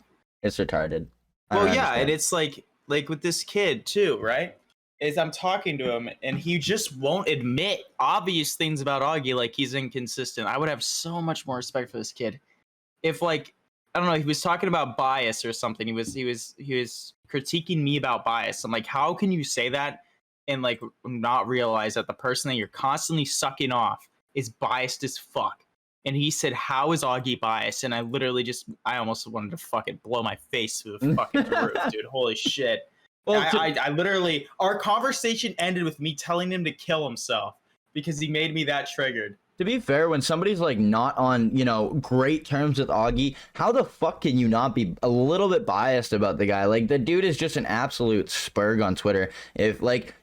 it's retarded. Well, yeah, and it's like with this kid too, right? Is I'm talking to him and he just won't admit obvious things about Augie, like he's inconsistent. I would have so much more respect for this kid if, like, I don't know, he was talking about bias or something. He was critiquing me about bias. I'm like, how can you say that and like not realize that the person that you're constantly sucking off is biased as fuck? And he said, "How is Augie biased?" And I almost wanted to fucking blow my face through the fucking roof, dude. Holy shit. Well, I literally, our conversation ended with me telling him to kill himself because he made me that triggered. To be fair, when somebody's like not on, great terms with Augie, how the fuck can you not be a little bit biased about the guy? Like, the dude is just an absolute spurg on Twitter. If like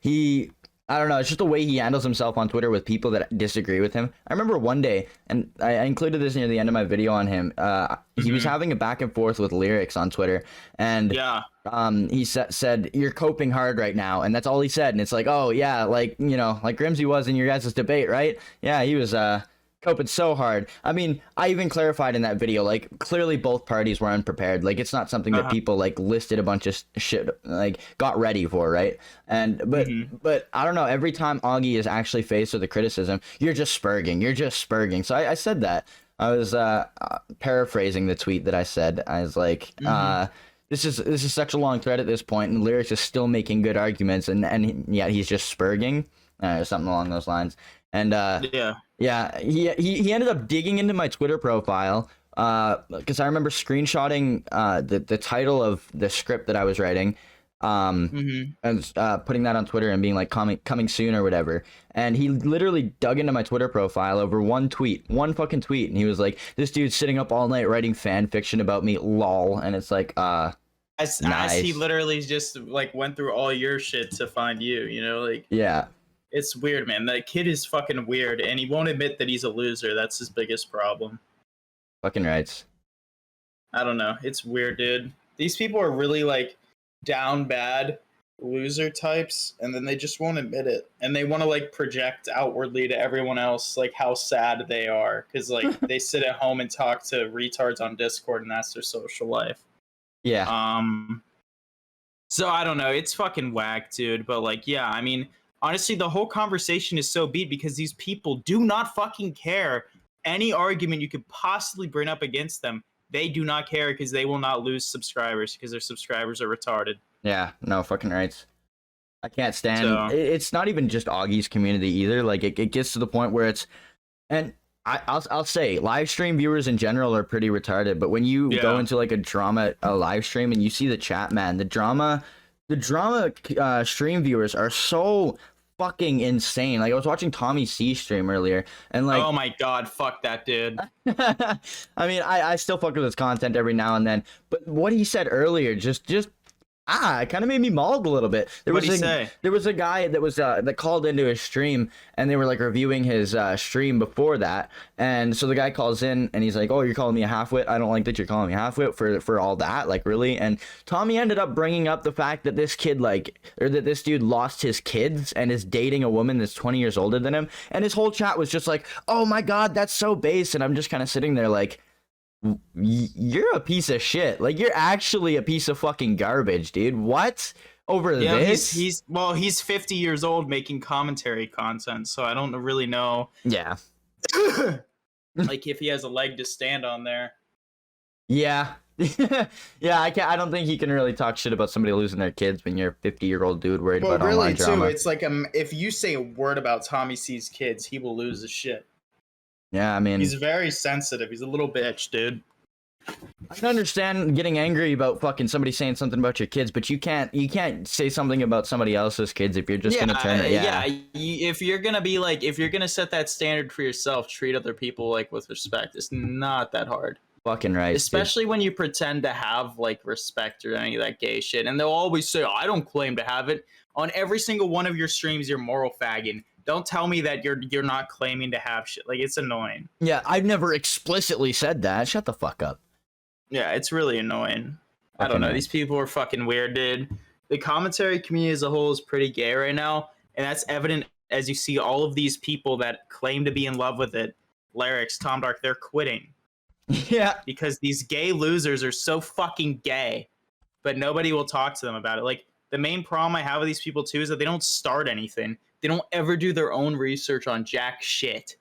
I don't know, it's just the way he handles himself on Twitter with people that disagree with him. I remember one day, and I included this near the end of my video on him, he was having a back and forth with Lyrics on Twitter, and he said, "You're coping hard right now," and that's all he said. And it's like, oh yeah, like, like Grimsy was in your guys' debate, right? Yeah, he was coping so hard. I mean, I even clarified in that video, like, clearly both parties were unprepared. Like, it's not something that people like listed a bunch of shit, like, got ready for, right? And but I don't know, every time Augie is actually faced with a criticism, you're just spurging. So I said that. I was paraphrasing the tweet that I said. I was like, this is such a long thread at this point, and Lyrics is still making good arguments, and yet he's just spurging, or something along those lines. And he ended up digging into my Twitter profile because I remember screenshotting the title of the script that I was writing, and putting that on Twitter and being like, coming soon or whatever. And he literally dug into my Twitter profile over one fucking tweet, and he was like, "This dude's sitting up all night writing fan fiction about me, lol." And it's like, as he literally just like went through all your shit to find you, like, yeah. It's weird, man. That kid is fucking weird, and he won't admit that he's a loser. That's his biggest problem. Fucking rights. I don't know. It's weird, dude. These people are really, like, down bad loser types, and then they just won't admit it. And they want to, like, project outwardly to everyone else, like, how sad they are. Because, like, they sit at home and talk to retards on Discord, and that's their social life. Yeah. So, I don't know. It's fucking whack, dude. But, like, yeah, I mean, honestly, the whole conversation is so beat because these people do not fucking care. Any argument you could possibly bring up against them, they do not care because they will not lose subscribers because their subscribers are retarded. Yeah, no, fucking rights. I can't stand. It's not even just Augie's community either. Like, it gets to the point where it's, and I'll say live stream viewers in general are pretty retarded. But when you go into like a live stream and you see the chat, man, the drama stream viewers are so fucking insane. Like, I was watching Tommy C stream earlier, and like, oh my god, fuck that dude. I mean, I still fuck with his content every now and then, but what he said earlier just It kind of made me mauled a little bit. What'd he say? There was a guy that was that called into his stream, and they were like reviewing his stream before that. And so the guy calls in, and he's like, "Oh, you're calling me a halfwit? I don't like that you're calling me a halfwit for all that. Like, really?" And Tommy ended up bringing up the fact that this kid that this dude lost his kids and is dating a woman that's 20 years older than him. And his whole chat was just like, "Oh my God, that's so base." And I'm just kind of sitting there like, you're a piece of shit. Like, you're actually a piece of fucking garbage, dude. What? Over this? He's 50 years old making commentary content, so I don't really know. Yeah. Like, if he has a leg to stand on there. Yeah. Yeah, I don't think he can really talk shit about somebody losing their kids when you're a 50-year-old dude worried about online drama. Well, really, too, it's like if you say a word about Tommy C's kids, he will lose his shit. Yeah, I mean, he's very sensitive. He's a little bitch, dude. I can understand getting angry about fucking somebody saying something about your kids, but you can't say something about somebody else's kids if you're just gonna turn it. Yeah. If you're gonna set that standard for yourself, treat other people like with respect. It's not that hard. Fucking right. Especially when you pretend to have like respect or any of that gay shit, and they'll always say, "I don't claim to have it." On every single one of your streams, you're moral fagging. Don't tell me that you're not claiming to have shit. Like, it's annoying. Yeah, I've never explicitly said that. Shut the fuck up. Yeah, it's really annoying. I don't know. These people are fucking weird, dude. The commentary community as a whole is pretty gay right now, and that's evident as you see all of these people that claim to be in love with it. Lyrics, Tom Dark, they're quitting. Yeah. Because these gay losers are so fucking gay, but nobody will talk to them about it. Like, the main problem I have with these people, too, is that they don't start anything. They don't ever do their own research on jack shit.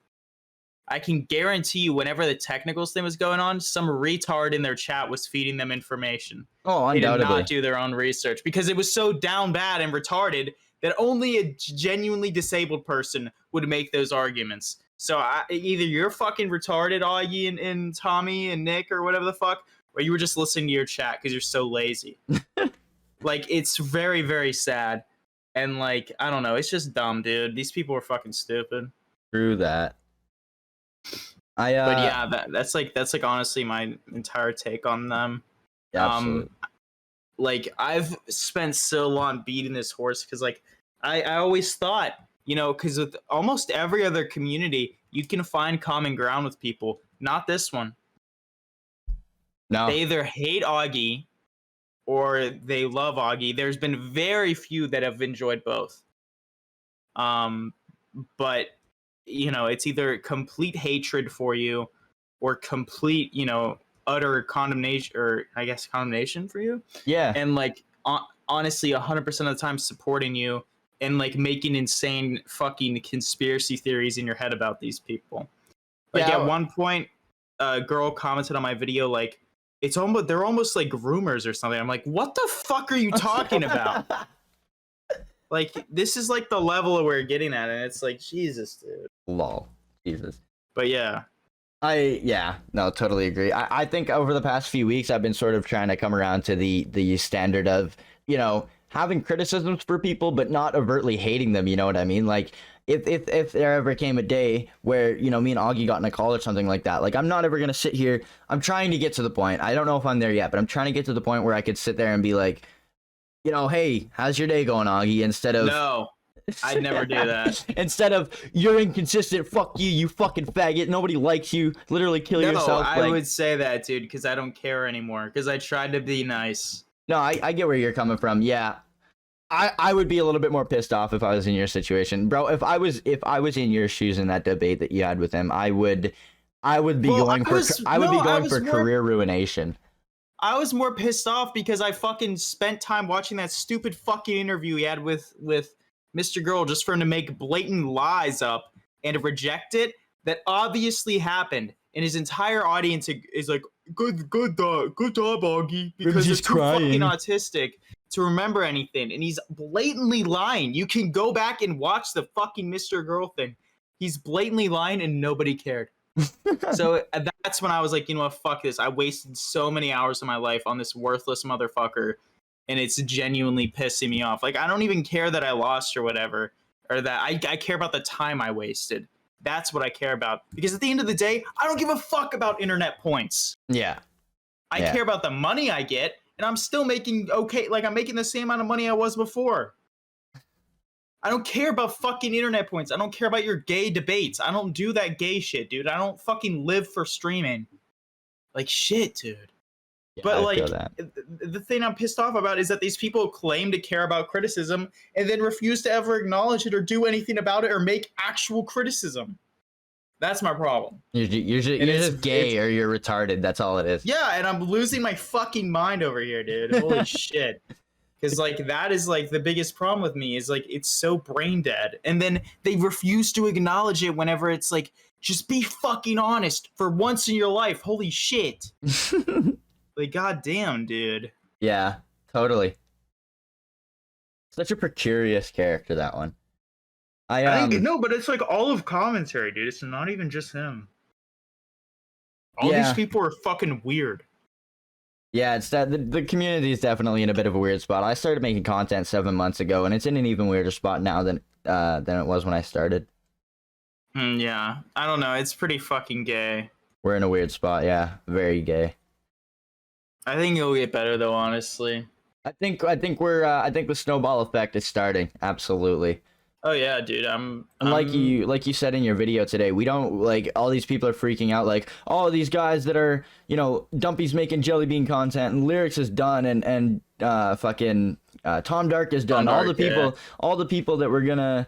I can guarantee you whenever the technicals thing was going on, some retard in their chat was feeding them information. Oh, undoubtedly. They did not do their own research because it was so down bad and retarded that only a genuinely disabled person would make those arguments. So either you're fucking retarded, Augie and Tommy and Nick or whatever the fuck, or you were just listening to your chat because you're so lazy. Like, it's very, very sad. And, like, I don't know. It's just dumb, dude. These people are fucking stupid. True that. But yeah, that's like honestly my entire take on them. Absolutely. Like, I've spent so long beating this horse because, like, I always thought, you know, because with almost every other community, you can find common ground with people. Not this one. No. They either hate Augie or they love Augie. There's been very few that have enjoyed both. But, you know, it's either complete hatred for you or complete, you know, utter condemnation, or I guess condemnation for you. Yeah. And, like, honestly, 100% of the time supporting you and, like, making insane fucking conspiracy theories in your head about these people. Like, at one point, a girl commented on my video, like, they're almost like groomers or something. I'm like, what the fuck are you talking about? Like, this is like the level of we're getting at, and it's like, Jesus, dude. Lol. Jesus. But yeah. No, totally agree. I think over the past few weeks, I've been sort of trying to come around to the standard of, you know, having criticisms for people, but not overtly hating them. You know what I mean? Like, if there ever came a day where, you know, me and Augie got in a call or something like that, like, I'm not ever going to sit here. I'm trying to get to the point. I don't know if I'm there yet, but I'm trying to get to the point where I could sit there and be like, you know, hey, how's your day going, Augie? Instead of... No, I'd never do that. Instead of, you're inconsistent, fuck you fucking faggot, nobody likes you, literally kill yourself. I would say that, dude, because I don't care anymore, because I tried to be nice. No, I get where you're coming from. Yeah. I would be a little bit more pissed off if I was in your situation, bro. If I was in your shoes in that debate that you had with him, I would be going for career ruination. I was more pissed off because I fucking spent time watching that stupid fucking interview he had with Mr. Girl just for him to make blatant lies up and to reject it that obviously happened. And his entire audience is like, good job, Augie, because he's too fucking autistic to remember anything. And he's blatantly lying. You can go back and watch the fucking Mr. Girl thing. He's blatantly lying and nobody cared. So that's when I was like, you know what, fuck this. I wasted so many hours of my life on this worthless motherfucker, and it's genuinely pissing me off. Like, I don't even care that I lost or whatever, or that I care about the time I wasted. That's what I care about. Because at the end of the day, I don't give a fuck about internet points. Yeah. I care about the money I get, and I'm still making okay. Like, I'm making the same amount of money I was before. I don't care about fucking internet points. I don't care about your gay debates. I don't do that gay shit, dude. I don't fucking live for streaming. Like, shit, dude. Yeah, But I like, feel that. the thing I'm pissed off about is that these people claim to care about criticism and then refuse to ever acknowledge it or do anything about it or make actual criticism. That's my problem. You're just gay or you're retarded. That's all it is. Yeah, and I'm losing my fucking mind over here, dude. Holy shit. Because, like, that is, like, the biggest problem with me is, like, it's so brain dead. And then they refuse to acknowledge it whenever it's, like, just be fucking honest for once in your life. Holy shit. Like, goddamn, dude. Yeah, totally. Such a precarious character, that one. I think, no, but it's, like, all of commentary, dude. It's not even just him. All these people are fucking weird. Yeah, it's that the community is definitely in a bit of a weird spot. I started making content 7 months ago, and it's in an even weirder spot now than it was when I started. Yeah, I don't know. It's pretty fucking gay. We're in a weird spot. Yeah, very gay. I think it'll get better though, honestly. I think the snowball effect is starting. Absolutely. Oh yeah, dude. And like you said in your video today, we don't like all these people are freaking out like, oh, these guys that are, Dumpy's making jelly bean content and Lyrics is done and fucking Tom Dark is done. All the people that were gonna,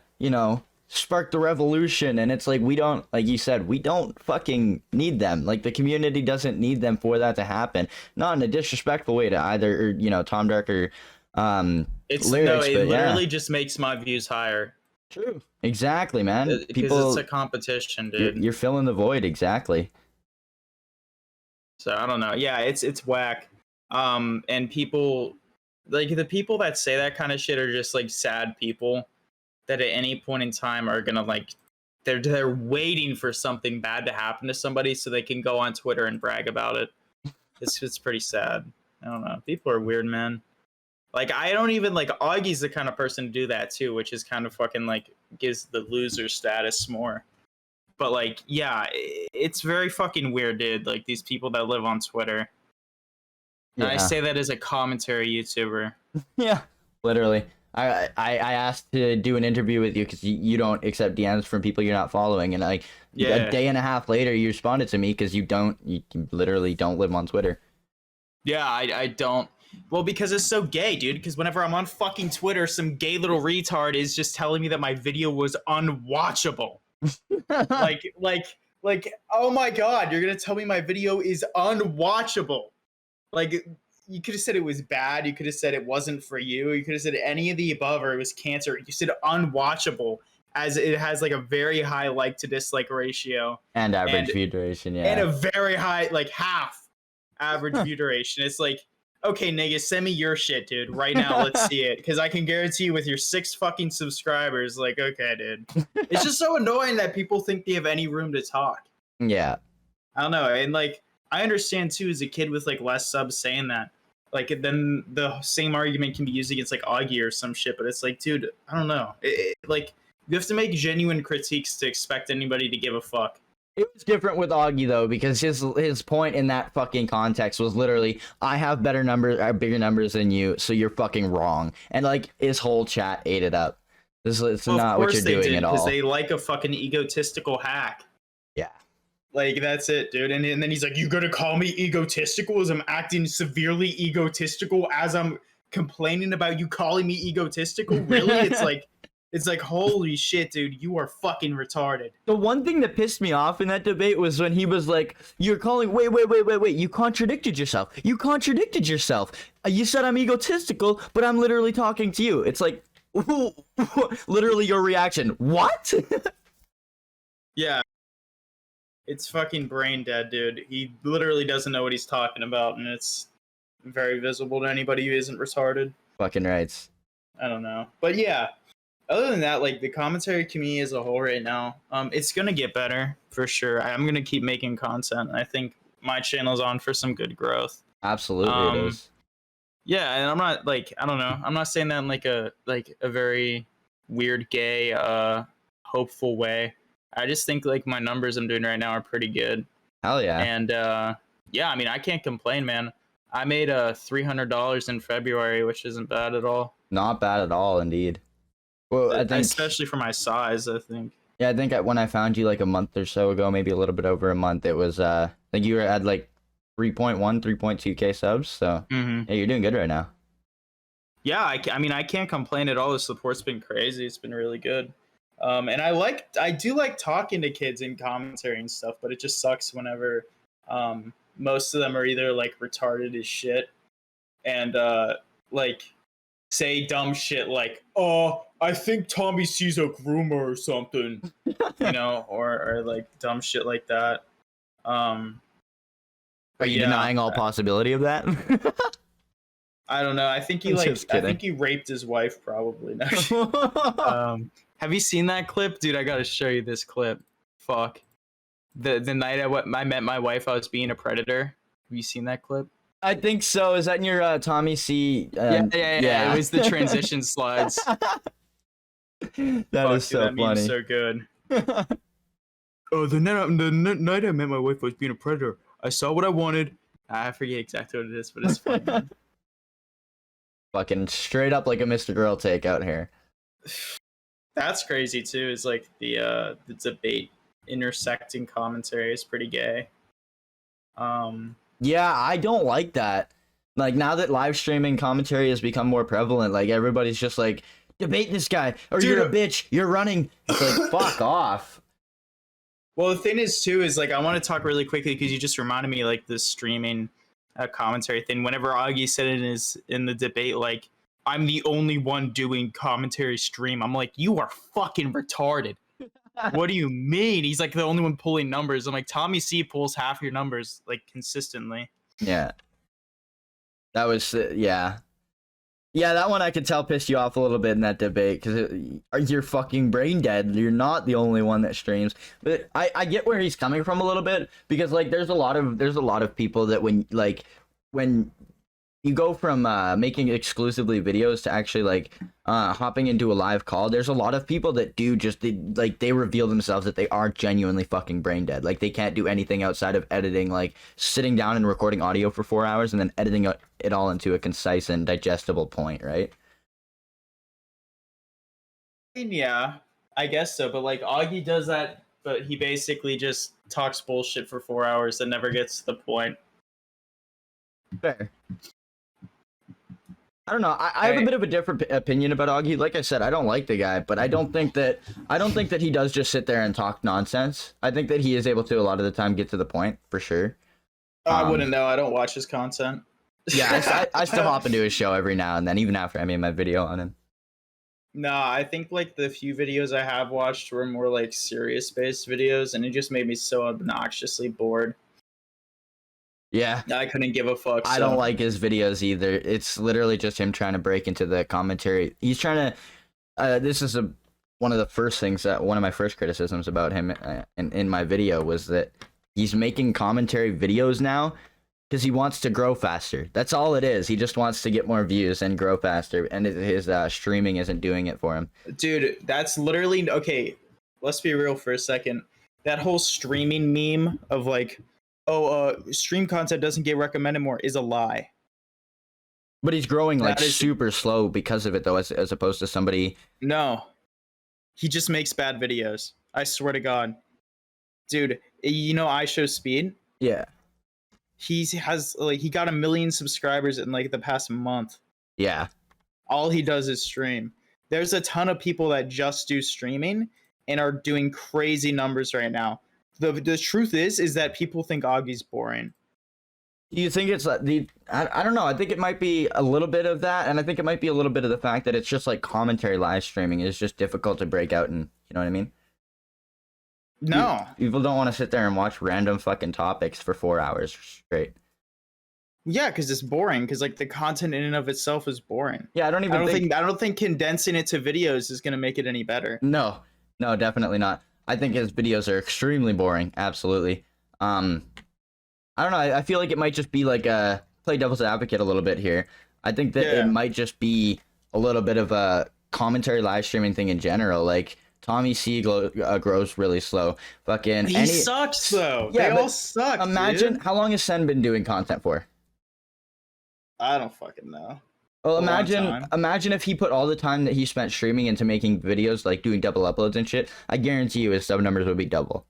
spark the revolution, and it's like we don't, like you said, we don't fucking need them. Like the community doesn't need them for that to happen. Not in a disrespectful way to either, Tom Dark or Lyrics, it literally just makes my views higher. True. Exactly, man. Because it's a competition, dude. You're filling the void, exactly. So I don't know. Yeah, it's whack. And people, like the people that say that kind of shit are just like sad people that at any point in time are gonna like they're waiting for something bad to happen to somebody so they can go on Twitter and brag about it. It's pretty sad. I don't know. People are weird, man. Like, I don't even, like, Augie's the kind of person to do that, too, which is kind of fucking, like, gives the loser status more. But, like, yeah, it's very fucking weird, dude. Like, these people that live on Twitter. And I say that as a commentary YouTuber. Yeah, literally. I asked to do an interview with you because you don't accept DMs from people you're not following. And, like, a day and a half later, you responded to me because you literally don't live on Twitter. Yeah, I don't. Well, because it's so gay, dude. Because whenever I'm on fucking Twitter, some gay little retard is just telling me that my video was unwatchable. like, oh my god, you're gonna tell me my video is unwatchable? Like, you could have said it was bad. You could have said it wasn't for you. You could have said any of the above, or it was cancer. You said unwatchable, as it has like a very high like to dislike ratio and average view duration, and a very high, like half average view duration. It's like, okay, nigga, send me your shit, dude, right now. Let's see it. Because I can guarantee you with your 6 fucking subscribers, like, okay, dude. It's just so annoying that people think they have any room to talk. Yeah. I don't know. And, like, I understand, too, as a kid with, like, less subs saying that. Like, then the same argument can be used against, like, Augie or some shit. But it's like, dude, I don't know. Like, you have to make genuine critiques to expect anybody to give a fuck. It was different with Augie though, because his point in that fucking context was literally, I have bigger numbers than you, so you're fucking wrong. And like his whole chat ate it up. It's not what you're doing at all. Because they like a fucking egotistical hack. Yeah. Like, that's it, dude. And then he's like, you gonna call me egotistical as I'm acting severely egotistical as I'm complaining about you calling me egotistical? Really? It's like, holy shit, dude, you are fucking retarded. The one thing that pissed me off in that debate was when he was like, you're calling, wait, you contradicted yourself. You said I'm egotistical, but I'm literally talking to you. It's like, literally your reaction. What? Yeah. It's fucking brain dead, dude. He literally doesn't know what he's talking about, and it's very visible to anybody who isn't retarded. Fucking rights. I don't know. But yeah. Other than that, like, the commentary community as a whole right now, it's going to get better, for sure. I'm going to keep making content. I think my channel's on for some good growth. Absolutely it is. Yeah, and I'm not, like, I don't know. I'm not saying that in, like a very weird, gay, hopeful way. I just think, like, my numbers I'm doing right now are pretty good. Hell yeah. And, yeah, I mean, I can't complain, man. I made $300 in February, which isn't bad at all. Not bad at all, indeed. Well, I think especially for my size, I think. Yeah, I think when I found you like a month or so ago, maybe a little bit over a month, it was I think you were at like 3.1, 3.2K subs. So yeah, you're doing good right now. Yeah, I mean, I can't complain at all. The support's been crazy. It's been really good. And I do like talking to kids in commentary and stuff, but it just sucks whenever most of them are either like retarded as shit and like say dumb shit like, oh, I think Tommy C's a groomer or something, you know, or like dumb shit like that. Are you denying all possibility of that? I don't know. I think he raped his wife probably. Have you seen that clip? Dude, I gotta show you this clip. Fuck. The night I met my wife, I was being a predator. Have you seen that clip? I think so. Is that in your Tommy C? Yeah. It was the transition slides. That is so that funny. So good. Oh, the night I met my wife, I was being a predator. I saw what I wanted. I forget exactly what it is, but it's fun. Fucking straight up like a Mr. Girl take out here. That's crazy too. Is like the debate intersecting commentary is pretty gay. Yeah, I don't like that. Like now that live streaming commentary has become more prevalent, like everybody's just like, debate this guy, or dude, you're a bitch, you're running. It's like, fuck off. Well, the thing is too is like I want to talk really quickly because you just reminded me like the streaming commentary thing. Whenever Augie said it in the debate, like I'm the only one doing commentary stream. I'm like, you are fucking retarded. What do you mean? He's like the only one pulling numbers. I'm like, Tommy C pulls half your numbers like consistently. Yeah. That was yeah. Yeah, that one I could tell pissed you off a little bit in that debate because you're fucking brain dead. You're not the only one that streams. But I get where he's coming from a little bit because like there's a lot of people that when you go from making exclusively videos to actually like hopping into a live call, there's a lot of people that do just they reveal themselves that they are genuinely fucking brain dead. Like they can't do anything outside of editing, like sitting down and recording audio for 4 hours and then editing it all into a concise and digestible point, right? Yeah, I guess so. But like Augie does that, but he basically just talks bullshit for 4 hours and never gets to the point. Fair. I don't know. I have a bit of a different opinion about Augie. Like I said, I don't like the guy, but I don't think that he does just sit there and talk nonsense. I think that he is able to a lot of the time get to the point for sure. I wouldn't know. I don't watch his content. Yeah, I still hop into his show every now and then, even after I made my video on him. No, I think like the few videos I have watched were more like serious based videos, and it just made me so obnoxiously bored. Yeah. I couldn't give a fuck. I don't like his videos either. It's literally just him trying to break into the commentary. He's trying to this is one of the first things that one of my first criticisms about him in my video was that he's making commentary videos now because he wants to grow faster. That's all it is. He just wants to get more views and grow faster, and his streaming isn't doing it for him. Dude, that's literally okay. Let's be real for a second. That whole streaming meme of like, stream content doesn't get recommended more is a lie. But he's growing like super slow because of it, though, as opposed to somebody. No, he just makes bad videos. I swear to God, dude. You know, I Show Speed. Yeah. He got 1 million subscribers in like the past month. Yeah. All he does is stream. There's a ton of people that just do streaming and are doing crazy numbers right now. The truth is that people think Augie's boring. Do you think it's I don't know. I think it might be a little bit of that, and I think it might be a little bit of the fact that it's just like commentary live streaming is just difficult to break out, and you know what I mean? No. People don't want to sit there and watch random fucking topics for 4 hours straight. Yeah, because it's boring. Because like the content in and of itself is boring. Yeah, I don't think condensing it to videos is gonna make it any better. No, definitely not. I think his videos are extremely boring. Absolutely. I don't know. I feel like it might just be like play devil's advocate a little bit here. I think that it might just be a little bit of a commentary live streaming thing in general. Like Tommy C grows really slow. Fucking he sucks though. Yeah, they all suck. Imagine how long has Sen been doing content for? I don't fucking know. Well, A long imagine time. imagine if he put all the time that he spent streaming into making videos, like doing double uploads and shit. I guarantee you his sub numbers would be double.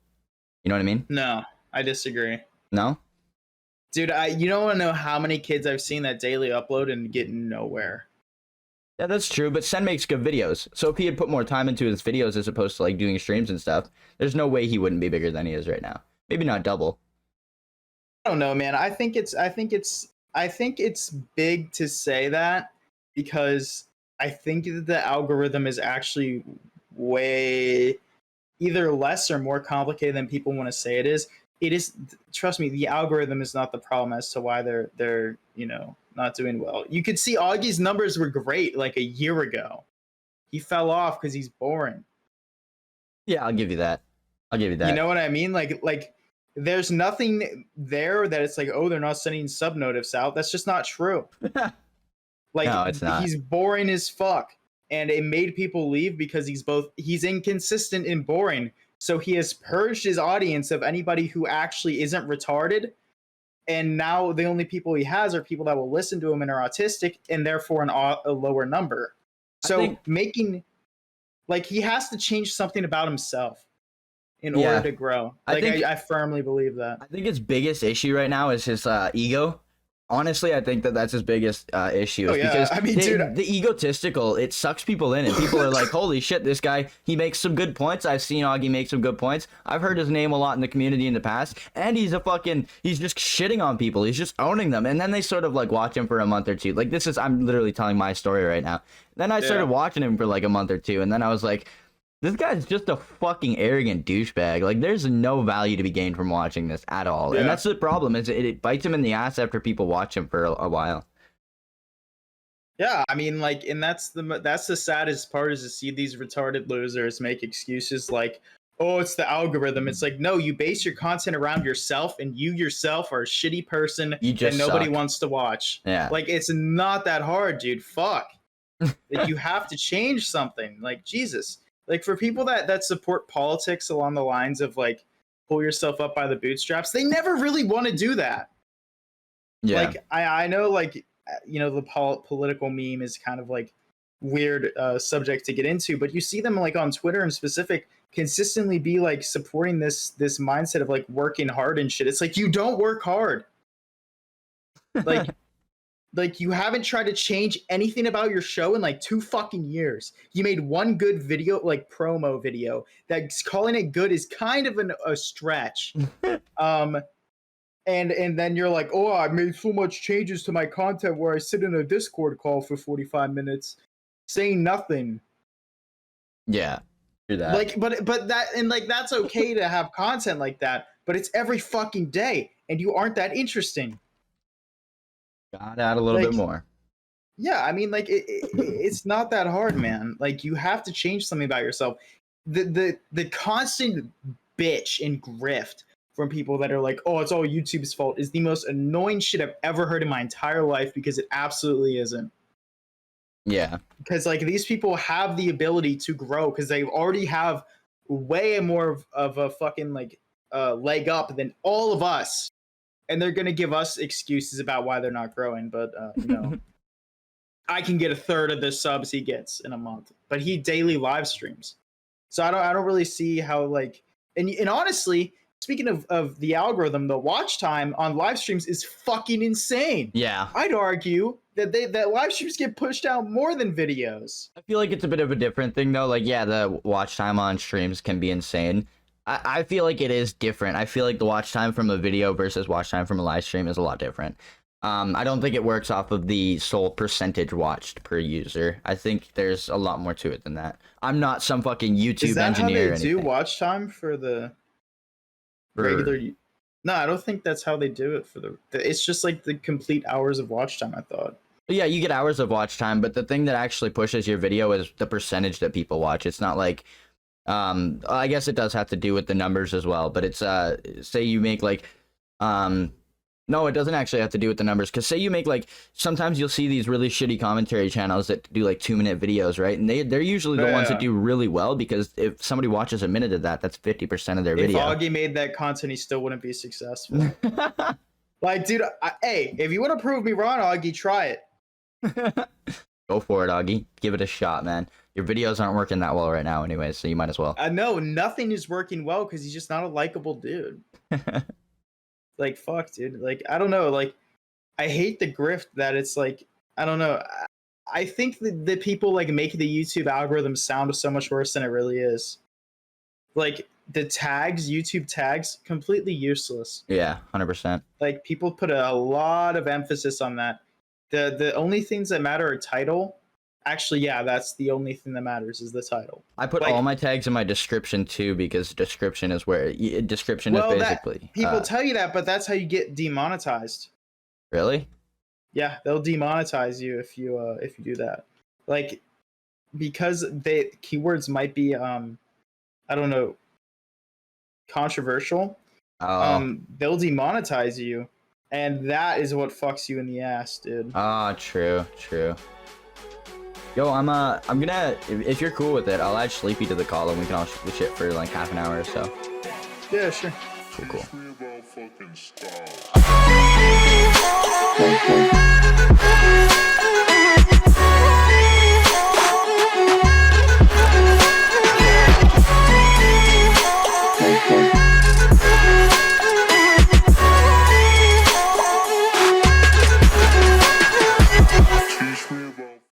You know what I mean? No, I disagree. No? Dude, you don't want to know how many kids I've seen that daily upload and get nowhere. Yeah, that's true, but Sen makes good videos. So if he had put more time into his videos as opposed to like doing streams and stuff, there's no way he wouldn't be bigger than he is right now. Maybe not double. I don't know, man. I think it's big to say that because I think that the algorithm is actually way either less or more complicated than people want to say it is. It is, trust me, the algorithm is not the problem as to why they're not doing well. You could see Augie's numbers were great like a year ago. He fell off because he's boring. Yeah, I'll give you that. I'll give you that. You know what I mean? Like there's nothing there that it's like, oh, they're not sending sub notifs out. That's just not true. Like, no, it's not. He's boring as fuck, and it made people leave because he's inconsistent and boring. So he has purged his audience of anybody who actually isn't retarded, and now the only people he has are people that will listen to him and are autistic, and therefore a lower number. So he has to change something about himself in order to grow. I firmly believe that. I think his biggest issue right now is his ego. Honestly, I think that's his biggest issue. Because I mean, the egotistical, it sucks people in, and people are like, holy shit, this guy, he makes some good points. I've seen Augie make some good points. I've heard his name a lot in the community in the past, and he's just shitting on people. He's just owning them. And then they sort of like watch him for a month or two. Like I'm literally telling my story right now. Then I started watching him for like a month or two, and then I was like, this guy's just a fucking arrogant douchebag. Like, there's no value to be gained from watching this at all. Yeah. And that's the problem, is it bites him in the ass after people watch him for a while. Yeah, I mean, like, and that's the saddest part, is to see these retarded losers make excuses like, oh, it's the algorithm. It's like, no, you base your content around yourself, and you yourself are a shitty person that nobody wants to watch. Yeah. Like, it's not that hard, dude. Fuck. Like, you have to change something. Like, Jesus. Like, for people that support politics along the lines of, like, pull yourself up by the bootstraps, they never really want to do that. Yeah. Like, I know, like, the political meme is kind of, like, weird subject to get into, but you see them, like, on Twitter in specific consistently be, like, supporting this mindset of, like, working hard and shit. It's like, you don't work hard. Like... Like, you haven't tried to change anything about your show in like 2 fucking years. You made one good video, like promo video. That's calling it good is kind of a stretch. And then you're like, oh, I made so much changes to my content where I sit in a Discord call for 45 minutes saying nothing. Yeah, do that. Like, but that, and like, that's okay to have content like that, but it's every fucking day, and you aren't that interesting. Got out a little bit more. Yeah, I mean, like, it's not that hard, man. Like, you have to change something about yourself. The constant bitch and grift from people that are like, oh, it's all YouTube's fault, is the most annoying shit I've ever heard in my entire life, because it absolutely isn't. Yeah. Because, like, these people have the ability to grow because they already have way more of a fucking, like, leg up than all of us. And they're going to give us excuses about why they're not growing. But, I can get a third of the subs he gets in a month. But he daily live streams. So I don't really see how, like... And honestly, speaking of the algorithm, the watch time on live streams is fucking insane. Yeah. I'd argue that live streams get pushed out more than videos. I feel like it's a bit of a different thing, though. Like, yeah, the watch time on streams can be insane. I feel like it is different. I feel like the watch time from a video versus watch time from a live stream is a lot different. I don't think it works off of the sole percentage watched per user. I think there's a lot more to it than that. I'm not some fucking YouTube engineer. Is that how they do watch time for the regular? No, I don't think that's how they do it for the. It's just like the complete hours of watch time, I thought. Yeah, you get hours of watch time, but the thing that actually pushes your video is the percentage that people watch. It's not like... I guess it does have to do with the numbers as well, but it's say you make like no, it doesn't actually have to do with the numbers, because say you make like, sometimes you'll see these really shitty commentary channels that do like 2-minute videos, right? And they're usually the ones that do really well, because if somebody watches a minute of that, that's 50% of their video. If Augie made that content, he still wouldn't be successful. Like, dude, hey, if you want to prove me wrong, Augie, try it. Go for it, Augie. Give it a shot, man. Your videos aren't working that well right now anyway, so you might as well. I know nothing is working well because he's just not a likable dude. Like, fuck, dude. Like, I don't know. Like, I hate the grift that it's like, I don't know. I think that people like make the YouTube algorithm sound so much worse than it really is. Like, the tags, YouTube tags, completely useless. Yeah, 100%. Like, people put a lot of emphasis on that. The only things that matter are title. Actually, yeah, that's the only thing that matters is the title. I put like, all my tags in my description too, because description is where description is basically. People tell you that, but that's how you get demonetized. Really? Yeah, they'll demonetize you if you do that. Like, because the keywords might be I don't know, controversial. Oh. They'll demonetize you, and that is what fucks you in the ass, dude. Ah, true. Yo, I'm gonna, if you're cool with it, I'll add Sleepy to the call and we can all shoot the shit for like half an hour or so. Yeah, sure. Cool.